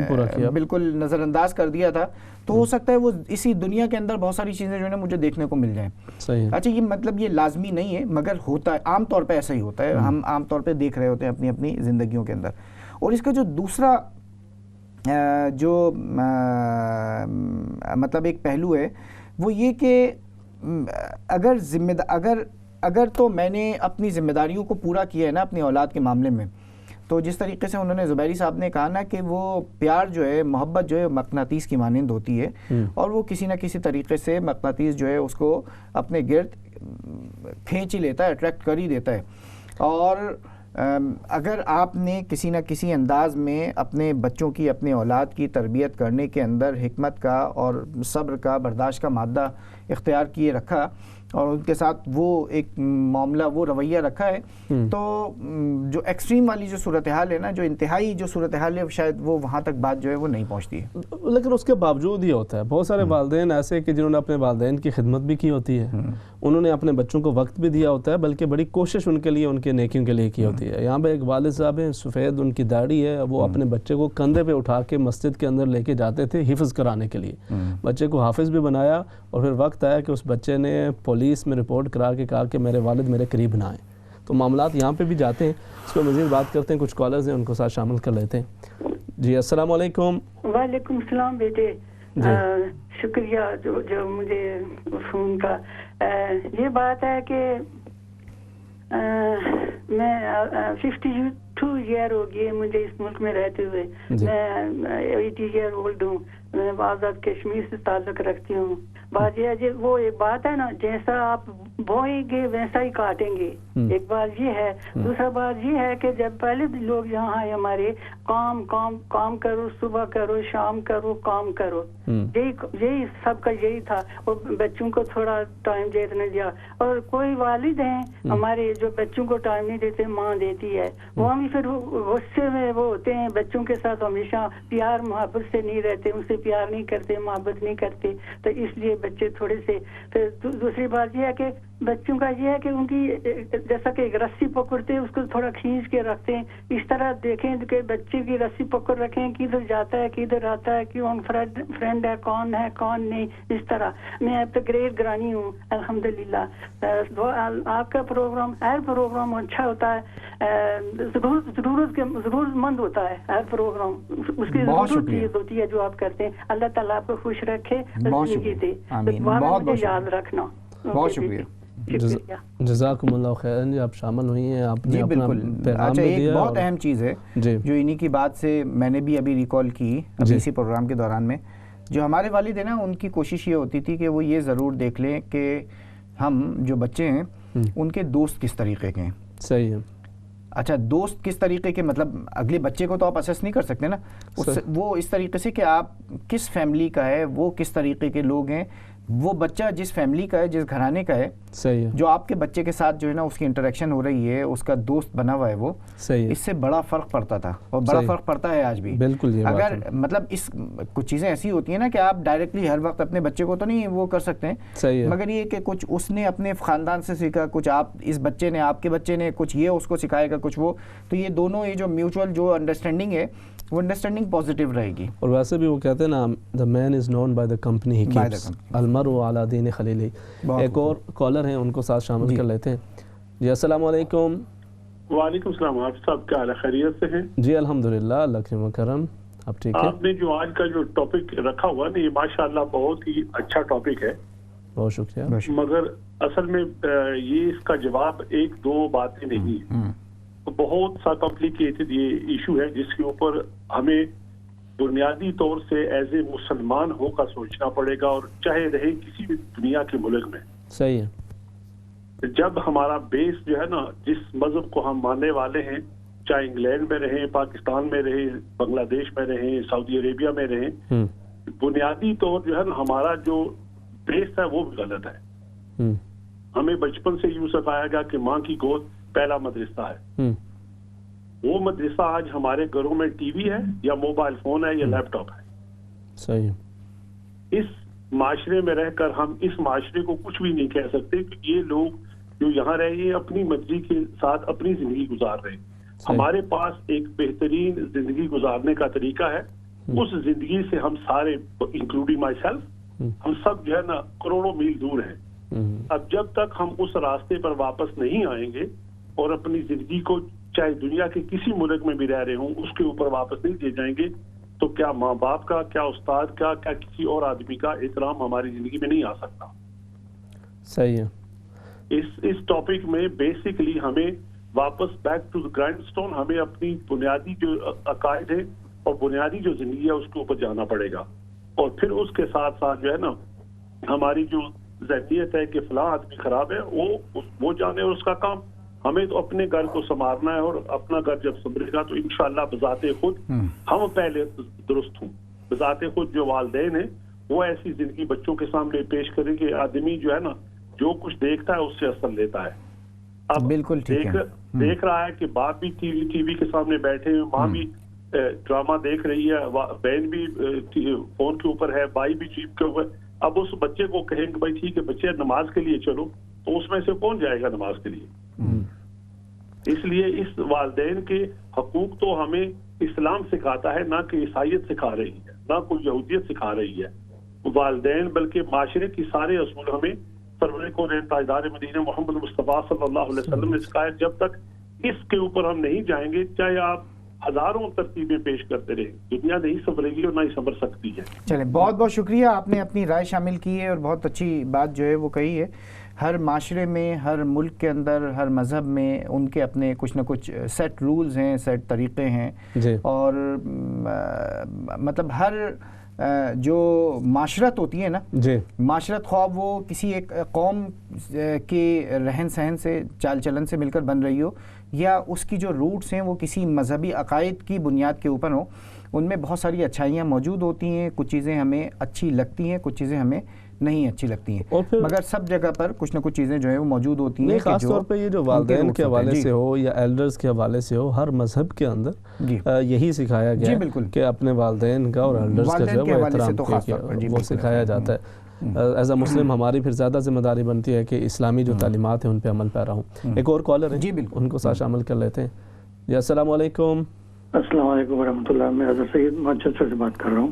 پورا کیا،
بالکل نظر انداز کر دیا تھا، تو ہو سکتا ہے وہ اسی دنیا کے اندر بہت ساری چیزیں جو ہے نا مجھے دیکھنے کو مل جائیں.
صحیح.
اچھا یہ مطلب یہ لازمی نہیں ہے مگر ہوتا ہے، عام طور پہ ایسا ہی ہوتا ہے، ہم عام طور پہ دیکھ رہے ہوتے ہیں اپنی اپنی زندگیوں کے اندر. اور اس کا جو دوسرا جو مطلب ایک پہلو ہے وہ یہ کہ اگر تو میں نے اپنی ذمہ داریوں کو پورا کیا ہے نا اپنی اولاد کے معاملے میں، تو جس طریقے سے انہوں نے زبیری صاحب نے کہا نا کہ وہ پیار جو ہے، محبت جو ہے مقناطیس کی مانند ہوتی ہے، اور وہ کسی نہ کسی طریقے سے مقناطیس جو ہے اس کو اپنے گرد کھینچ ہی لیتا ہے، اٹریکٹ کر ہی دیتا ہے. اور اگر آپ نے کسی نہ کسی انداز میں اپنے بچوں کی، اپنے اولاد کی تربیت کرنے کے اندر حکمت کا اور صبر کا، برداشت کا مادہ اختیار کیے رکھا اور ان کے ساتھ وہ ایک معاملہ، وہ رویہ رکھا ہے، تو جو ایکسٹریم والی جو صورتحال ہے نا، جو انتہائی جو صورتحال ہے، شاید وہ وہاں تک بات جو ہے وہ نہیں پہنچتی ہے.
لیکن اس کے باوجود یہ ہوتا ہے بہت سارے والدین ایسے کہ جنہوں نے اپنے والدین کی خدمت بھی کی ہوتی ہے، انہوں نے اپنے بچوں کو وقت بھی دیا ہوتا ہے، بلکہ بڑی کوشش ان کے لیے، ان کے نیکیوں کے لیے کی ہوتی ہے. یہاں پہ ایک والد صاحب ہیں، سفید ان کی داڑھی ہے، وہ اپنے بچے کو کندھے پہ اٹھا کے مسجد کے اندر لے کے جاتے تھے حفظ کرانے کے لیے. بچے کو حافظ بھی بنایا، اور پھر وقت آیا کہ اس بچے نے پولیس میں رپورٹ کرا کے کہا کہ میرے والد میرے قریب نہ آئیں. تو معاملات یہاں پہ بھی جاتے ہیں. اس پہ مزید بات کرتے ہیں، کچھ کالرز ہیں ان کو ساتھ شامل کر لیتے ہیں. جی السلام علیکم.
وعلیکم السلام بیٹے، شکریہ جو مجھے فون کا. یہ بات ہے کہ میں 52 ایئر ہو گئی مجھے اس ملک میں رہتے ہوئے. میں 80 ایئر اولڈ ہوں. میں آزاد کشمیر سے تعلق رکھتی ہوں. بات یہ ہے وہ ایک بات ہے نا، جیسا آپ بوئیں گے ویسا ہی کاٹیں گے. ایک بات یہ ہے. دوسرا بات یہ ہے کہ جب پہلے لوگ یہاں آئے ہمارے، کام کام کام کرو، صبح کرو، شام کرو، کام کرو، یہی سب کا یہی تھا. اور بچوں کو تھوڑا ٹائم دینے دیا. اور کوئی والد ہیں ہمارے جو بچوں کو ٹائم نہیں دیتے، ماں دیتی ہے. وہ بھی پھر غصے میں وہ ہوتے ہیں، بچوں کے ساتھ ہمیشہ پیار محبت سے نہیں رہتے، ان سے پیار نہیں کرتے، محبت نہیں کرتے. تو اس لیے بچے تھوڑے سے. پھر دوسری بات یہ ہے کہ بچوں کا یہ ہے کہ ان کی جیسا کہ ایک رسی پکڑتے اس کو تھوڑا کھینچ کے رکھتے ہیں. اس طرح دیکھیں کہ بچے کی رسی پکڑ رکھیں، کدھر جاتا ہے کدھر آتا ہے، کون فرینڈ ہے کون نہیں. اس طرح میں اب تک گریٹ گرانی ہوں الحمدللہ. آپ کا پروگرام، ہر پروگرام اچھا ہوتا ہے، ضرورت مند ہوتا ہے ہر پروگرام. اس کی ضرورت چیز ہوتی ہے جو آپ کرتے ہیں. اللہ تعالیٰ آپ کو خوش رکھے، زندگی دے. مجھے یاد رکھنا.
بہت شکریہ.
جزاکم اللہ خیر. آپ شامل ہوئی ہیں، آپ نے اپنا پیغام بھی دیا.
ایک بہت اہم چیز ہے جو انہی کی بات سے میں نے بھی ابھی ریکال کی ابھی اسی پروگرام کے دوران میں. جو ہمارے والد ہیں نا، ان کی کوشش یہ ہوتی تھی کہ وہ یہ ضرور دیکھ لیں کہ ہم جو بچے ہیں ان کے دوست کس طریقے کے ہیں.
صحیح ہے.
اچھا دوست کس طریقے کے، مطلب اگلے بچے کو تو آپ اسیس نہیں کر سکتے نا، وہ اس طریقے سے کہ آپ کس فیملی کا ہے، وہ کس طریقے کے لوگ ہیں، وہ بچہ جس فیملی کا ہے، جس گھرانے کا ہے،
صحیح ہے،
جو آپ کے بچے کے ساتھ جو ہے نا اس کی انٹریکشن ہو رہی ہے، اس کا دوست بنا ہوا ہے وہ،
صحیح ہے،
اس سے بڑا فرق پڑتا تھا اور بڑا فرق پڑتا ہے آج بھی.
بالکل یہ
اگر مطلب اس کچھ چیزیں ایسی ہوتی ہیں نا کہ آپ ڈائریکٹلی ہر وقت اپنے بچے کو تو نہیں وہ کر سکتے ہیں،
صحیح ہے،
مگر یہ کہ کچھ اس نے اپنے خاندان سے سیکھا، کچھ آپ اس بچے نے، آپ کے بچے نے کچھ یہ اس کو سکھائے گا، کچھ وہ، تو یہ دونوں یہ جو میوچول جو انڈرسٹینڈنگ ہے وہ انڈرسٹینڈنگ پازیٹیو رہے گی.
اور ویسے بھی وہ کہتے ہیں نا the man is known by the company he keeps، المرء علی دین خلیلہ. ایک اور کالر ہیں، ان کو ساتھ شامل کر لیتے ہیں. جی السلام علیکم.
وعلیکم السلام. آپ صاحب کیا حال ہے؟ خیریت سے ہیں؟
جی الحمدللہ، اللہ کرم و کرم. آپ ٹھیک ہے؟
آپ نے جو آج کا جو ٹاپک رکھا ہوا نا، یہ ماشاءاللہ بہت ہی اچھا ٹاپک ہے.
بہت شکریہ.
مگر اصل میں یہ اس کا جواب ایک دو باتیں نہیں ہیں، بہت سا کمپلیکیٹڈ یہ ایشو ہے جس کے اوپر ہمیں بنیادی طور سے ایز اے مسلمان ہو کر سوچنا پڑے گا، اور چاہے رہے کسی بھی دنیا کے ملک میں.
صحیح ہے.
جب ہمارا بیس جو ہے نا، جس مذہب کو ہم ماننے والے ہیں، چاہے انگلینڈ میں رہیں، پاکستان میں رہیں، بنگلہ دیش میں رہیں، سعودی عربیہ میں رہیں، بنیادی طور جو ہے نا ہمارا جو بیس ہے وہ بھی غلط ہے. ہمیں بچپن سے یوں سکھایا گیا کہ ماں کی گود پہلا مدرسہ ہے. وہ مدرسہ آج ہمارے گھروں میں ٹی وی ہے یا موبائل فون ہے یا لیپ ٹاپ ہے.
صحیح.
اس معاشرے میں رہ کر ہم اس معاشرے کو کچھ بھی نہیں کہہ سکتے کہ یہ لوگ جو یہاں رہے ہیں اپنی مرضی کے ساتھ اپنی زندگی گزار رہے ہیں. ہمارے پاس ایک بہترین زندگی گزارنے کا طریقہ ہے. اس زندگی سے ہم سارے انکلوڈنگ مائی سیلف، ہم سب جو ہے نا کروڑوں میل دور ہیں. اب جب تک ہم اس راستے پر واپس نہیں آئیں گے اور اپنی زندگی کو چاہے دنیا کے کسی ملک میں بھی رہ رہے ہوں اس کے اوپر واپس نہیں دے جائیں گے، تو کیا ماں باپ کا، کیا استاد کا، کیا کسی اور آدمی کا احترام ہماری زندگی میں نہیں آ سکتا.
صحیح ہے.
اس ٹاپک میں بیسکلی ہمیں واپس back to the grindstone, ہمیں اپنی بنیادی جو عقائد ہے اور بنیادی جو زندگی ہے اس کے اوپر جانا پڑے گا. اور پھر اس کے ساتھ ساتھ جو ہے نا ہماری جو ذہنیت ہے کہ فلاں آدمی خراب ہے وہ جانے، اور اس کا کام ہمیں تو اپنے گھر کو سنوارنا ہے، اور اپنا گھر جب سنبھلے گا تو انشاءاللہ بذات خود ہم پہلے درست ہوں. بذات خود جو والدین ہیں وہ ایسی زندگی بچوں کے سامنے پیش کریں کہ آدمی جو ہے نا جو کچھ دیکھتا ہے اس سے اثر لیتا ہے. اب
بالکل
دیکھ رہا ہے کہ باپ بھی ٹی وی کے سامنے بیٹھے ہیں، ماں بھی ڈرامہ دیکھ رہی ہے، بہن بھی فون کے اوپر ہے، بھائی بھی چیپ کے اوپر. اب اس بچے کو کہیں کہ بھائی ٹھیک ہے بچے نماز کے لیے چلو، تو اس میں سے کون جائے گا نماز کے لیے؟ اس لیے اس والدین کے حقوق تو ہمیں اسلام سکھاتا ہے، نہ کہ عیسائیت سکھا رہی ہے، نہ کوئی یہودیت سکھا رہی ہے. والدین بلکہ معاشرے کی سارے اصول ہمیں سرور کون تاجدار مدینہ محمد مصطفیٰ صلی اللہ علیہ وسلم نے سکھایا. جب تک اس کے اوپر ہم نہیں جائیں گے، چاہے آپ ہزاروں ترتیبیں پیش کرتے رہے، دنیا نہیں سنورے گی اور نہ ہی سنور سکتی ہے.
چلیں، بہت بہت شکریہ، آپ نے اپنی رائے شامل کی ہے اور بہت اچھی بات جو ہے وہ کہی ہے. ہر معاشرے میں، ہر ملک کے اندر، ہر مذہب میں ان کے اپنے کچھ نہ کچھ سیٹ رولز ہیں، سیٹ طریقے ہیں، اور مطلب ہر جو معاشرت ہوتی ہے نا، معاشرت خواب وہ کسی ایک قوم کے رہن سہن سے، چال چلن سے مل کر بن رہی ہو، یا اس کی جو روٹس ہیں وہ کسی مذہبی عقائد کی بنیاد کے اوپر ہوں، ان میں بہت ساری اچھائیاں موجود ہوتی ہیں. کچھ چیزیں ہمیں اچھی لگتی ہیں، کچھ چیزیں ہمیں نہیں اچھی لگتی ہیں، مگر سب جگہ پر کچھ نہ کچھ چیزیں جو ہیں وہ موجود ہوتی ہیں.
خاص طور پہ یہ جو والدین کے حوالے سے ہو یا ایلڈرز کے حوالے سے ہو، ہر مذہب کے اندر یہی سکھایا گیا ہے کہ اپنے والدین کا اور ایلڈرز کا جو ہے وہ احترام وہ سکھایا جاتا ہے. ایز اے مسلم ہماری پھر زیادہ ذمہ داری بنتی ہے کہ اسلامی جو تعلیمات ہیں ان پہ عمل پیرا ہوں. ایک اور کالر ہے، ان کو ساتھ شامل کر لیتے ہیں. جی السلام علیکم.
السلام علیکم ورحمۃ اللہ. میں حضرت سید مانچسٹر سے بات کر رہا ہوں.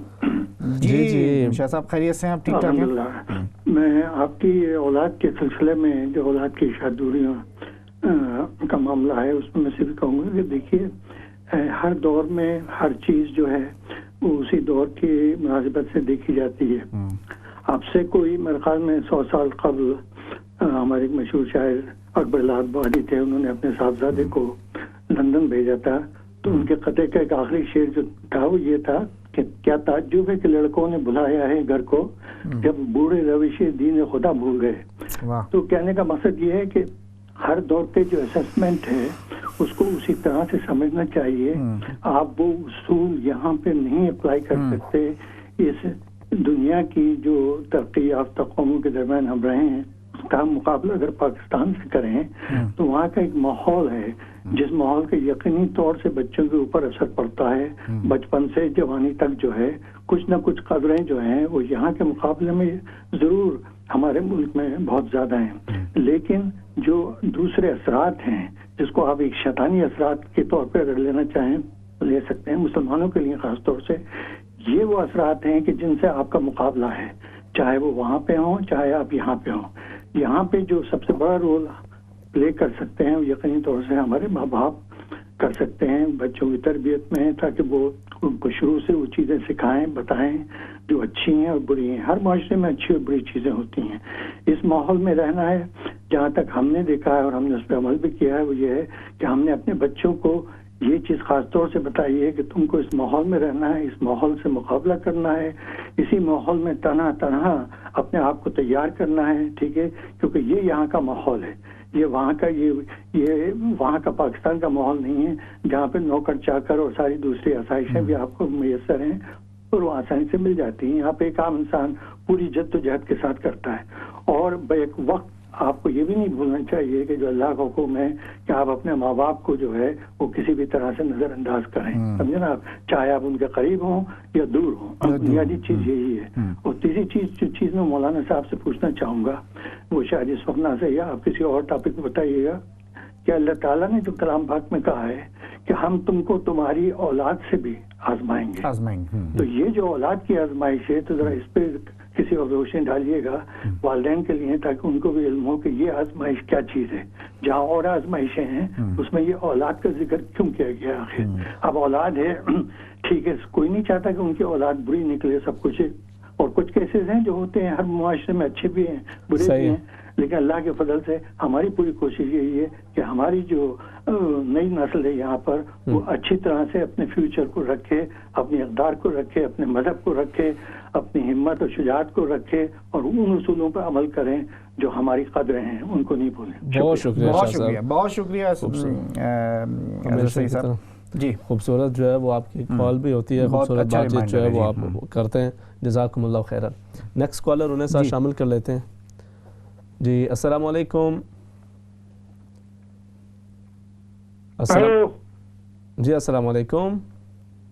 جی شاہ صاحب خیریت سے ہیں؟ آپ ٹھیک ٹھاک ہیں؟
الحمدللہ. میں آپ کی اولاد کے سلسلے میں جو اولاد کی شادیوں کا معاملہ ہے اس میں صرف کہوں گا کہ دیکھیے ہر دور میں ہر چیز جو ہے وہ اسی دور کی مناسبت سے دیکھی جاتی ہے. آپ سے کوئی میرے خیال میں 100 سال قبل ہمارے ایک مشہور شاعر اکبر اللہ آبادی تھے، انہوں نے اپنے صاحبزادے کو لندن بھیجا تھا، تو ان کے خطے کا ایک آخری شعر جو تھا وہ یہ تھا کہ کیا تعجب ہے کہ لڑکوں نے بلایا ہے گھر کو جب بوڑھے روش دین خدا بھول گئے. تو کہنے کا مقصد یہ ہے کہ ہر دور پہ جو اسسمنٹ ہے اس کو اسی طرح سے سمجھنا چاہیے. آپ وہ اصول یہاں پہ نہیں اپلائی کر سکتے. اس دنیا کی جو ترقی یافتہ قوموں کے درمیان ہم رہے ہیں اس کا مقابلہ اگر پاکستان سے کریں تو وہاں کا ایک ماحول ہے جس ماحول کے یقینی طور سے بچوں کے اوپر اثر پڑتا ہے. بچپن سے جوانی تک جو ہے کچھ نہ کچھ قدریں جو ہیں وہ یہاں کے مقابلے میں ضرور ہمارے ملک میں بہت زیادہ ہیں، لیکن جو دوسرے اثرات ہیں جس کو آپ ایک شیطانی اثرات کے طور پہ اگر لینا چاہیں لے سکتے ہیں مسلمانوں کے لیے خاص طور سے، یہ وہ اثرات ہیں کہ جن سے آپ کا مقابلہ ہے، چاہے وہ وہاں پہ ہوں چاہے آپ یہاں پہ ہوں. یہاں پہ جو سب سے بڑا رول پلے کر سکتے ہیں یقینی طور سے ہمارے ماں باپ کر سکتے ہیں بچوں کی تربیت میں، تاکہ وہ ان کو شروع سے وہ چیزیں سکھائیں بتائیں جو اچھی ہیں اور بری ہیں. ہر معاشرے میں اچھی اور بری چیزیں ہوتی ہیں. اس ماحول میں رہنا ہے. جہاں تک ہم نے دیکھا ہے اور ہم نے اس پہ عمل بھی کیا ہے وہ یہ ہے کہ ہم نے اپنے بچوں کو یہ چیز خاص طور سے بتائی ہے کہ تم کو اس ماحول میں رہنا ہے، اس ماحول سے مقابلہ کرنا ہے، اسی ماحول میں تنہا اپنے آپ کو تیار کرنا ہے. ٹھیک ہے، کیونکہ یہ یہاں کا ماحول ہے، یہ وہاں کا پاکستان کا ماحول نہیں ہے جہاں پہ نوکر چاکر اور ساری دوسری آسائشیں بھی آپ کو میسر ہیں اور وہ آسانی سے مل جاتی ہیں. یہاں پہ ایک عام انسان پوری جد و جہد کے ساتھ کرتا ہے. اور بیک وقت آپ کو یہ بھی نہیں بھولنا چاہیے کہ جو اللہ کا حکم ہے کہ آپ اپنے ماں باپ کو جو ہے وہ کسی بھی طرح سے نظر انداز کریں. سمجھے نا آپ، چاہے آپ ان کے قریب ہوں یا دور ہوں، بنیادی چیز یہی ہے. اور تیسری چیز میں مولانا صاحب سے پوچھنا چاہوں گا، وہ شاید اس وقت نہ سے یا آپ کسی اور ٹاپک میں بتائیے گا، کہ اللہ تعالیٰ نے جو کلام پاک میں کہا ہے کہ ہم تم کو تمہاری اولاد سے بھی آزمائیں گے. تو یہ جو اولاد کی آزمائش ہے تو ذرا اس پہ کسی اور روشنی ڈالیے گا والدین کے لیے، تاکہ ان کو بھی علم ہو کہ یہ آزمائش کیا چیز ہے. جہاں اور آزمائشیں ہیں اس میں یہ اولاد کا ذکر کیوں کیا گیا آخر؟ اب اولاد ہے ٹھیک ہے، کوئی نہیں چاہتا کہ ان کی اولاد بری نکلے سب کچھ، اور کچھ کیسز ہیں جو ہوتے ہیں ہر معاشرے میں اچھے بھی ہیں برے بھی ہیں، لیکن اللہ کے فضل سے ہماری پوری کوشش یہی ہے کہ ہماری جو نئی نسل ہے یہاں پر وہ اچھی طرح سے اپنے فیوچر کو رکھے، اپنی اقدار کو رکھے، اپنے مذہب کو رکھے، اپنی ہمت اور شجاعت کو رکھے، اور ان اصولوں پر عمل کریں جو ہماری قدریں ہیں ان کو نہیں بھولیں.
بہت شکریہ،
بہت شکریہ صاحب. جی
خوبصورت جو ہے وہ آپ کی کال بھی ہوتی ہے، خوبصورت بات چیت جو ہے وہ آپ کرتے ہیں. جزاکم اللہ خیرا. نیکسٹ کالر انہیں ساتھ شامل کر لیتے ہیں. جی السلام علیکم. جی السلام علیکم.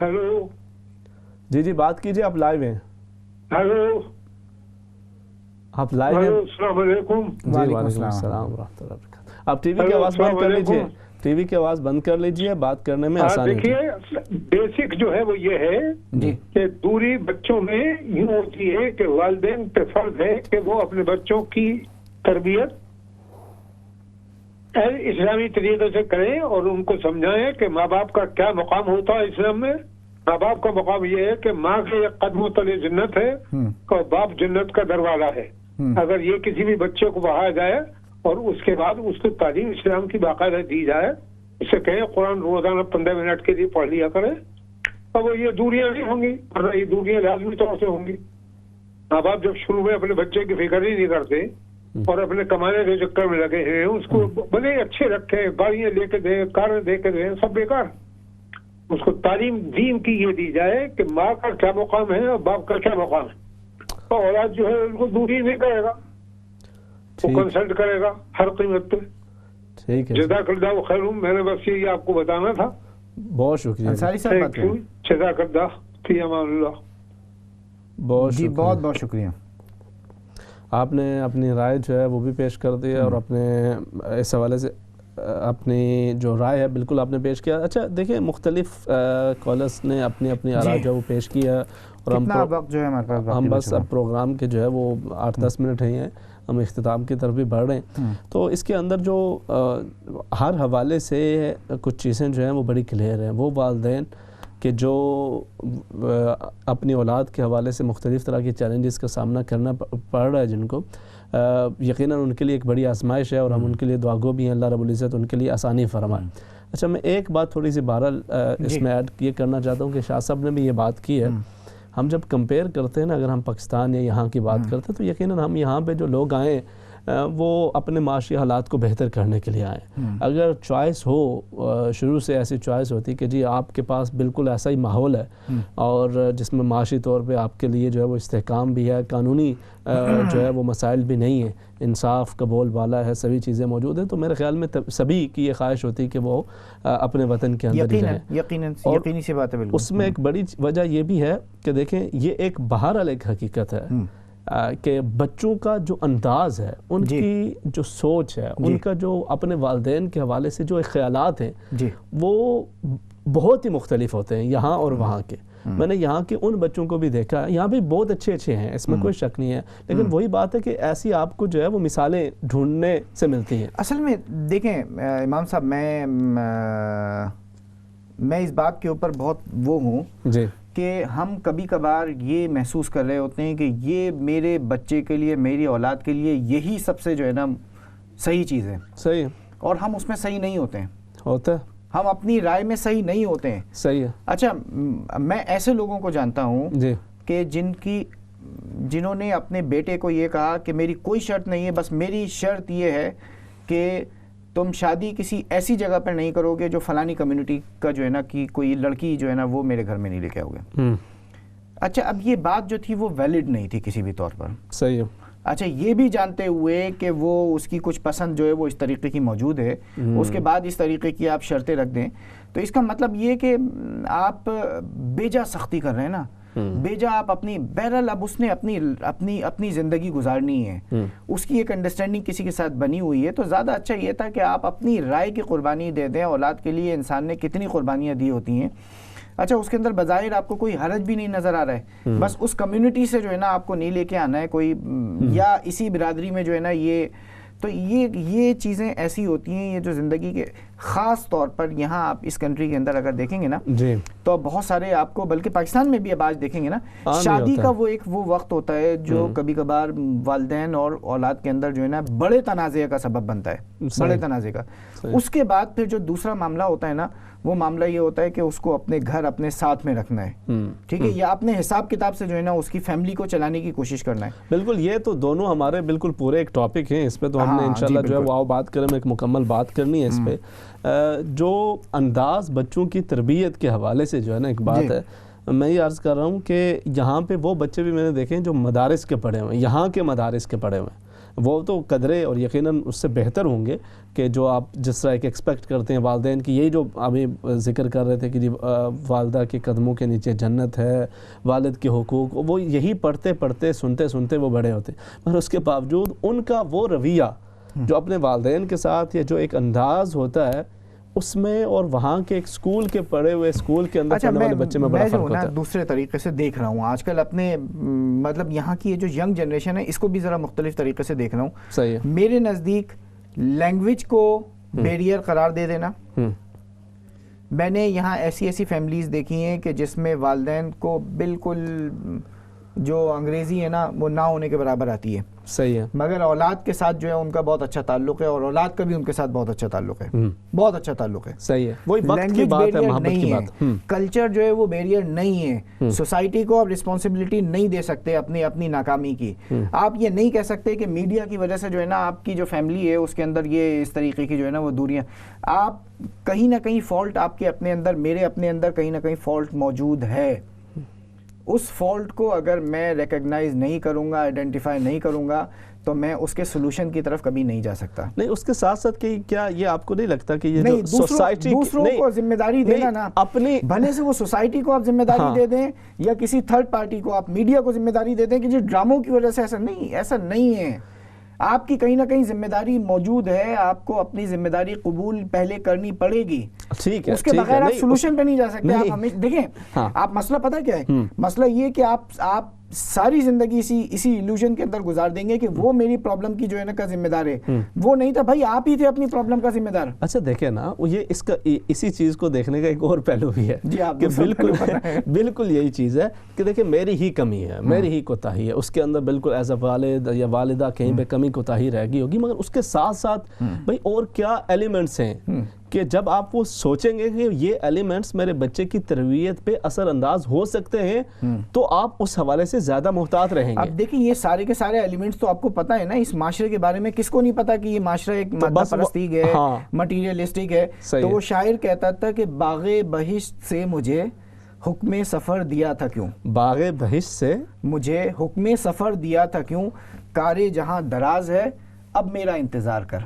ہیلو.
جی بات کیجیے، آپ لائیو ہیں.
ہیلو.
آپ لائیو ہیں.
السلام علیکم.
جی وعلیکم السلام ورحمۃ اللہ وبرکاتہ. آپ ٹی وی کی آواز بند کر لیجیے، ٹی وی کی آواز بند کر لیجیے، بات کرنے میں آسانی.
دیکھیے بیسک جو ہے وہ یہ ہے کہ دوری بچوں میں یوں ہوتی ہے کہ والدین پہ فرض ہے کہ وہ اپنے بچوں کی تربیت اسلامی طریقے سے کریں اور ان کو سمجھائیں کہ ماں باپ کا کیا مقام ہوتا ہے اسلام میں. ماں باپ کا مقام یہ ہے کہ ماں کے قدموں تلے جنت ہے اور باپ جنت کا دروازہ ہے. اگر یہ کسی بھی بچے کو پڑھایا جائے اور اس کے بعد اس کو تعلیم اسلام کی باقاعدہ دی جائے، اسے کہیں قرآن روزانہ 15 منٹ کے لیے پڑھ لیا کرے، اور وہ یہ دوریاں نہیں ہوں گی، ورنہ یہ دوریاں لازمی طور سے ہوں گی. ماں باپ جب شروع میں اپنے بچے کی فکر ہی نہیں کرتے اور اپنے کمانے کے چکر میں لگے ہیں، اس کو بڑے اچھے رکھے، گاڑیاں لے کے دیں، کاریں دے کے دیں، سب بیکار. اس کو تعلیم دین کی یہ دی جائے کہ ماں کا کیا مقام ہے اور باپ کا کیا مقام ہے، تو اولاد جو ہے ان کو دوری نہیں کرے گا، وہ کنسلٹ کرے گا ہر قیمت پہ. جزاک اللہ خیر. میں نے بس یہی آپ کو بتانا تھا.
بہت شکریہ.
جزاک اللہ فی امان اللہ.
بہت بہت شکریہ.
آپ نے اپنی رائے جو ہے وہ بھی پیش کر دی اور اپنے اس حوالے سے اپنی جو رائے ہے بالکل آپ نے پیش کیا. اچھا دیکھیں، مختلف کالرز نے اپنی اپنی آراء جو وہ پیش کی ہے، اور ہم بس اب پروگرام کے جو ہے وہ 8-10 منٹ ہیں، ہم اختتام کی طرف بھی بڑھ رہے ہیں. تو اس کے اندر جو ہر حوالے سے کچھ چیزیں جو ہیں وہ بڑی کلیئر ہیں. وہ والدین کہ جو اپنی اولاد کے حوالے سے مختلف طرح کے چیلنجز کا سامنا کرنا پڑ رہا ہے، جن کو یقیناً ان کے لیے ایک بڑی آزمائش ہے، اور ہم ان کے لیے دعاگو بھی ہیں اللہ رب العزت ان کے لیے آسانی فرمائے. اچھا میں ایک بات تھوڑی سی بہرحال اس میں ایڈ یہ کرنا چاہتا ہوں کہ شاہ صاحب نے بھی یہ بات کی ہے. ہم جب کمپیئر کرتے ہیں نا، اگر ہم پاکستان یا یہاں کی بات کرتے ہیں تو یقیناً ہم یہاں پہ جو لوگ آئیں وہ اپنے معاشی حالات کو بہتر کرنے کے لیے آئیں. اگر چوائس ہو شروع سے ایسی چوائس ہوتی کہ جی آپ کے پاس بالکل ایسا ہی ماحول ہے اور جس میں معاشی طور پہ آپ کے لیے جو ہے وہ استحکام بھی ہے, قانونی جو ہے وہ مسائل بھی نہیں ہیں, انصاف کا بول بالا ہے, سبھی چیزیں موجود ہیں, تو میرے خیال میں سبھی کی یہ خواہش ہوتی کہ وہ اپنے وطن کے اندر ہی رہیں.
یقینی سی بات ہے بالکل.
اس میں ایک بڑی وجہ یہ بھی ہے کہ دیکھیں یہ ایک بہرحال ایک حقیقت ہے کہ بچوں کا جو انداز ہے, ان کی جو سوچ ہے, ان کا جو اپنے والدین کے حوالے سے جو خیالات ہیں وہ بہت ہی مختلف ہوتے ہیں یہاں اور وہاں کے. میں نے یہاں کے ان بچوں کو بھی دیکھا ہے, یہاں بھی بہت اچھے ہیں, اس میں کوئی شک نہیں ہے, لیکن وہی بات ہے کہ ایسی آپ کو جو ہے وہ مثالیں ڈھونڈنے سے ملتی ہیں.
اصل میں دیکھیں امام صاحب, میں اس بات کے اوپر بہت وہ ہوں کہ ہم کبھی کبھار یہ محسوس کر رہے ہوتے ہیں کہ یہ میرے بچے کے لیے, میری اولاد کے لیے یہی سب سے جو ہے نا صحیح چیز ہے.
صحیح.
اور ہم اس میں صحیح نہیں ہوتے ہیں.
ہوتا ہے.
ہم اپنی رائے میں صحیح نہیں ہوتے ہیں.
صحیح ہے.
اچھا, میں ایسے لوگوں کو جانتا ہوں کہ جنہوں نے اپنے بیٹے کو یہ کہا کہ میری کوئی شرط نہیں ہے, بس میری شرط یہ ہے کہ تم شادی کسی ایسی جگہ پر نہیں کرو گے جو فلانی کمیونٹی کا جو ہے نا کہ کوئی لڑکی جو ہے نا وہ میرے گھر میں نہیں لے کے آؤ گے. اچھا, اب یہ بات جو تھی وہ ویلڈ نہیں تھی کسی بھی طور پر.
صحیح ہے.
اچھا, یہ بھی جانتے ہوئے کہ وہ اس کی کچھ پسند جو ہے وہ اس طریقے کی موجود ہے, اس کے بعد اس طریقے کی آپ شرطیں رکھ دیں, تو اس کا مطلب یہ کہ آپ بیجا سختی کر رہے ہیں نا, بیجا آپ اپنی, بہرحال اب اس نے اپنی زندگی گزارنی ہے, اس کی ایک انڈرسٹینڈنگ کسی کے ساتھ بنی ہوئی ہے, تو زیادہ اچھا یہ تھا کہ آپ اپنی رائے کی قربانی دے دیں. اولاد کے لیے انسان نے کتنی قربانیاں دی ہوتی ہیں. اچھا, اس کے اندر بظاہر آپ کو کوئی حرج بھی نہیں نظر آ رہا ہے, بس اس کمیونٹی سے جو ہے نا آپ کو نہیں لے کے آنا ہے کوئی, یا اسی برادری میں جو ہے نا یہ چیزیں ایسی ہوتی ہیں, یہ جو زندگی کے خاص طور پر یہاں آپ اس کنٹری کے اندر اگر دیکھیں گے نا تو بہت سارے آپ کو, بلکہ پاکستان میں بھی اب آج دیکھیں گے نا, شادی کا وہ وقت ہوتا ہے جو کبھی کبھار والدین اور اولاد کے اندر جو ہے نا بڑے تنازع کا سبب بنتا ہے, بڑے تنازع کا. اس کے بعد پھر جو دوسرا معاملہ ہوتا ہے نا, وہ معاملہ یہ ہوتا ہے کہ اس کو اپنے گھر اپنے ساتھ میں رکھنا ہے, ٹھیک ہے, یا اپنے حساب کتاب سے جو ہے نا اس کی فیملی کو چلانے کی کوشش کرنا ہے.
بالکل, یہ تو دونوں ہمارے بالکل پورے ایک ٹاپک ہیں, اس پہ تو ہم نے انشاءاللہ جو ہے وہ بات کریں, میں ایک مکمل بات کرنی ہے اس پہ. جو انداز بچوں کی تربیت کے حوالے سے جو ہے نا ایک بات ہے, میں یہ عرض کر رہا ہوں کہ یہاں پہ وہ بچے بھی میں نے دیکھے ہیں جو مدارس کے پڑھے ہوئے ہیں, یہاں کے مدارس کے پڑھے ہوئے ہیں, وہ تو قدرے اور یقیناً اس سے بہتر ہوں گے کہ جو آپ جس طرح ایک ایکسپیکٹ کرتے ہیں والدین کی. یہی جو ابھی ذکر کر رہے تھے کہ جی والدہ کے قدموں کے نیچے جنت ہے, والد کے حقوق, وہ یہی پڑھتے پڑھتے سنتے سنتے وہ بڑے ہوتے, پر اس کے باوجود ان کا وہ رویہ جو اپنے والدین کے ساتھ یا جو ایک انداز ہوتا ہے اس میں اور وہاں کے ایک سکول کے پڑھے ہوئے سکول کے اندر پڑھنے والے بچے میں بڑا فرق ہوتا ہے.
دوسرے طریقے سے دیکھ رہا ہوں آج کل اپنے, مطلب یہاں کی یہ جو ینگ جنریشن ہے اس کو بھی ذرا مختلف طریقے سے دیکھ رہا ہوں.
صحیح ہے.
میرے نزدیک لینگویج کو بیریئر قرار دے دینا. میں نے یہاں ایسی فیملیز دیکھی ہیں کہ جس میں والدین کو بالکل جو انگریزی ہے نا وہ نہ ہونے کے برابر آتی ہے.
صحیح ہے.
مگر اولاد کے ساتھ جو ہے ان کا بہت اچھا تعلق ہے, اور اولاد کا بھی ان کے ساتھ بہت اچھا تعلق ہے, بہت اچھا تعلق ہے.
صحیح ہے. وہی وقت کی بات ہے, محبت کی بات.
کلچر جو ہے وہ بیریئر نہیں ہے. سوسائٹی کو آپ رسپانسبلٹی نہیں دے سکتے اپنی ناکامی کی. آپ یہ نہیں کہہ سکتے کہ میڈیا کی وجہ سے جو ہے نا آپ کی جو فیملی ہے اس کے اندر یہ اس طریقے کی جو ہے نا وہ دوریاں, آپ کہیں نہ کہیں فالٹ آپ کے اپنے اندر, میرے اپنے اندر کہیں نہ کہیں فالٹ موجود ہے. اس فالٹ کو اگر میں ریکگنائز نہیں کروں گا, آئیڈینٹیفائی نہیں کروں گا, تو میں اس کے سولوشن کی طرف کبھی نہیں جا سکتا.
نہیں, اس کے ساتھ ساتھ کہ کیا یہ آپ کو نہیں لگتا کہ یہ جو سوسائٹی
دوسروں کو ذمہ داری دینا نا,
اپنی
بھلے سے وہ سوسائٹی کو آپ ذمہ داری دے دیں یا کسی تھرڈ پارٹی کو, آپ میڈیا کو ذمہ داری دے دیں کہ جو ڈراموں کی وجہ سے ایسا نہیں ہے. آپ کی کہیں نہ کہیں ذمہ داری موجود ہے, آپ کو اپنی ذمہ داری قبول پہلے کرنی پڑے گی.
ٹھیک ہے,
اس کے بغیر آپ سولوشن پہ نہیں جا سکتے. آپ ہمیں دیکھیں, آپ مسئلہ پتہ کیا ہے, مسئلہ یہ کہ آپ ساری زندگی اسی ایلوژن کے اندر گزار دیں گے کہ وہ میری پرابلم کی جو ہے نا کا ذمہ دار ہے. وہ نہیں تھا بھائی, آپ ہی تھے اپنی پرابلم کا ذمہ دار.
اچھا دیکھیں نا, یہ اسی چیز کو دیکھنے کا ایک اور پہلو بھی ہے کہ بالکل یہی چیز ہے کہ دیکھیں میری ہی کمی ہے, میری ہی کوتاہی ہے, اس کے اندر بالکل ایز اے والد یا والدہ کہیں پہ کمی کوتاہی رہ گئی ہوگی, مگر اس کے ساتھ ساتھ بھائی اور کیا ایلیمنٹس ہیں کہ جب آپ وہ سوچیں گے کہ یہ ایلیمنٹس میرے بچے کی تربیت پہ اثر انداز ہو سکتے ہیں تو آپ اس حوالے سے زیادہ محتاط رہیں گے.
اب دیکھیں یہ سارے کے سارے ایلیمنٹس تو آپ کو پتہ ہے نا اس معاشرے کے بارے میں, کس کو نہیں پتا کہ یہ معاشرہ ایک مادہ پرستی ہے, مٹیریلسٹک ہے. تو وہ شاعر کہتا تھا کہ باغ بہشت سے مجھے حکم سفر دیا تھا کیوں,
باغ بہشت سے
مجھے حکم سفر دیا تھا کیوں, کارے جہاں دراز ہے اب میرا انتظار کر.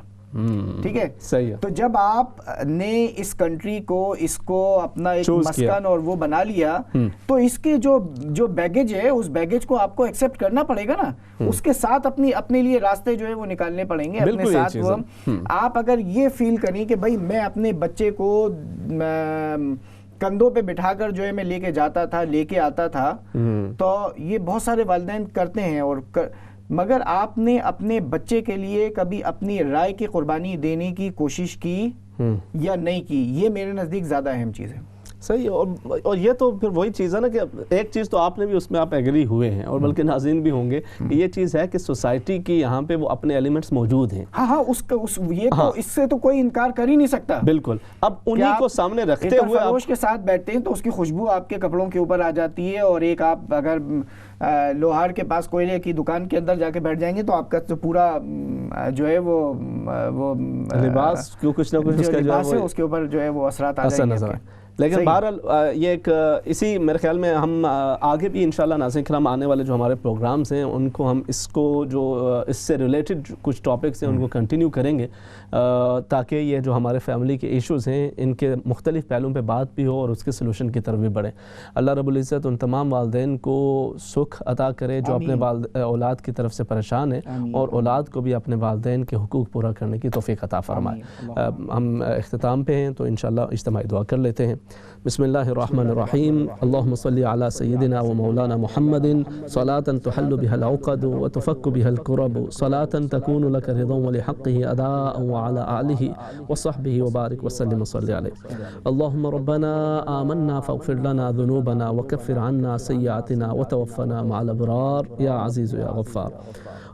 ٹھیک ہے,
صحیح ہے.
تو جب آپ نے اس کنٹری کو اس کو اپنا ایک مسکن اور وہ بنا لیا تو اس کے جو بیگیج ہے اس بیگیج کو آپ کو ایکسیپٹ کرنا پڑے گا نا, اس کے ساتھ اپنے لیے راستے جو ہے وہ نکالنے پڑیں گے اپنے ساتھ. وہ آپ اگر یہ فیل کریں کہ بھائی میں اپنے بچے کو کندھوں پہ بٹھا کر جو ہے میں لے کے جاتا تھا, لے کے آتا تھا, تو یہ بہت سارے والدین کرتے ہیں. اور مگر آپ نے اپنے بچے کے لیے کبھی اپنی رائے کی قربانی دینے کی کوشش کی یا نہیں کی, یہ میرے نزدیک زیادہ اہم چیز ہے.
صحیح. اور یہ تو پھر وہی چیز ہے نا کہ ایک چیز تو آپ نے بھی اس میں آپ ایگری ہوئے ہیں اور بلکہ ناظرین بھی ہوں گے, یہ چیز ہے کہ سوسائٹی کی یہاں پہ وہ اپنے ایلیمنٹس موجود ہیں.
ہاں اس سے تو کوئی انکار کر ہی نہیں سکتا.
بالکل. اب انہیں کو سامنے رکھتے ہوئے
فروش کے ساتھ بیٹھتے ہیں تو اس کی خوشبو آپ کے کپڑوں کے اوپر آ جاتی ہے, اور ایک آپ اگر لوہار کے پاس کوئلے کی دکان کے اندر جا کے بیٹھ جائیں گے تو آپ کا تو پورا جو ہے وہ
لباس کچھ نہ کچھ
اس کے اوپر جو ہے وہ اثرات آ جائیں گے.
لیکن بہرحال یہ ایک اسی میرے خیال میں ہم آگے بھی انشاءاللہ ناظرین کرام آنے والے جو ہمارے پروگرامز ہیں ان کو ہم اس کو جو اس سے ریلیٹڈ کچھ ٹاپکس ہیں ان کو کنٹینیو کریں گے, تاکہ یہ جو ہمارے فیملی کے ایشوز ہیں ان کے مختلف پہلوؤں پہ بات بھی ہو اور اس کے سلوشن کی طرف بھی بڑھیں. اللہ رب العزت ان تمام والدین کو سکھ عطا کرے جو اپنے اولاد کی طرف سے پریشان ہیں, اور اولاد کو بھی اپنے والدین کے حقوق پورا کرنے کی توفیق عطا فرمائے. ہم اختتام پہ ہیں تو انشاءاللہ اجتماعی دعا کر لیتے ہیں. بسم اللہ الرحمن الرحیم. اللہم صلی علی سیدنا و مولانا محمد صلاة تحل بها العقد وتفك بها الكرب صلاة تكون لك رضا ولحقه أداء وعلى آله وصحبه وبارك وسلم وصلي عليه. اللهم ربنا آمنا فاغفر لنا ذنوبنا وكفر عنا سيئاتنا وتوفنا مع الأبرار يا عزيز يا غفار.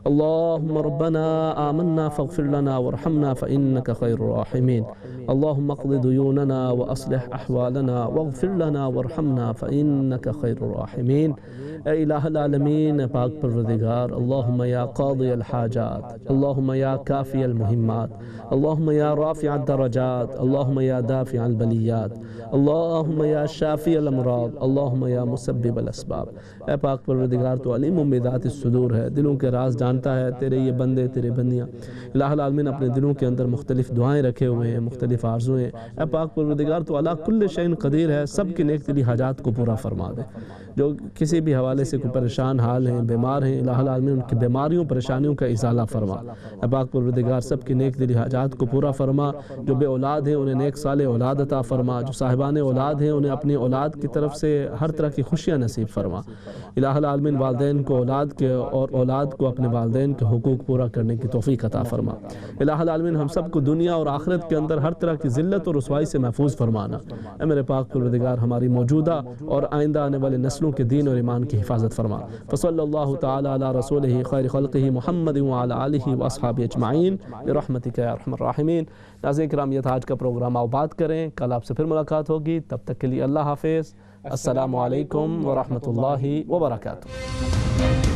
اللهم ربنا آمنا فاغفر لنا وارحمنا فإنك خير الراحمين. اللهم اقض ديوننا وأصلح أحوالنا واغفر لنا وارحمنا فإنك خير الراحمين. اے الہ العالمین پاک پروردگار, اللہم یا قاضی الحاجات, اللہم یا کافی المہمات, اللہم یا رافع الدرجات, اللہم یا دافع البلیات, اللہم یا شافی الامراض, اللہم یا مسبب الاسباب. اے پاک پروردگار تو علیم بذات الصدور ہے, دلوں کے راز جانتا ہے. تیرے یہ بندے تیرے بندیاں الہ العالمین اپنے دلوں کے اندر مختلف دعائیں رکھے ہوئے ہیں, مختلف آرزویں. اے پاک پروردگار تو علی کل شیء قدیر ہے, سب کی نیک دلی حاجات کو پورا فرما دے. جو کسی بھی حوالے سے کوئی پریشان حال ہیں, بیمار ہیں, الہ العالمین ان کی بیماریوں پریشانیوں کا ازالہ فرما. اے پاک پروردگار سب کی نیک دلی حاجات کو پورا فرما. جو بے اولاد ہیں انہیں نیک صالح اولاد عطا فرما. جو صاحبان اولاد ہیں انہیں اپنی اولاد کی طرف سے ہر طرح کی خوشیاں نصیب فرما. الہ العالمین والدین کو اولاد کے اور اولاد کو اپنے والدین کے حقوق پورا کرنے کی توفیق عطا فرما. الہ العالمین ہم سب کو دنیا اور آخرت کے اندر ہر طرح کی ذلت اور رسوائی سے محفوظ فرمانا. اے میرے پاک پروردگار ہماری موجودہ اور آئندہ آنے والے نسلوں کے دین اور ایمان کی حفاظت فرما. فصلی اللہ تعالی علی رسولہ خیر خلقہ محمد وعلی آلہ واصحابہ اجمعین برحمتک یا ارحم الراحمین. ناظرین کرام یہ تھا آج کا پروگرام. آپ بات کریں, کل آپ سے پھر ملاقات ہوگی. تب تک کے لیے اللہ حافظ. السلام علیکم ورحمۃ اللہ وبرکاتہ.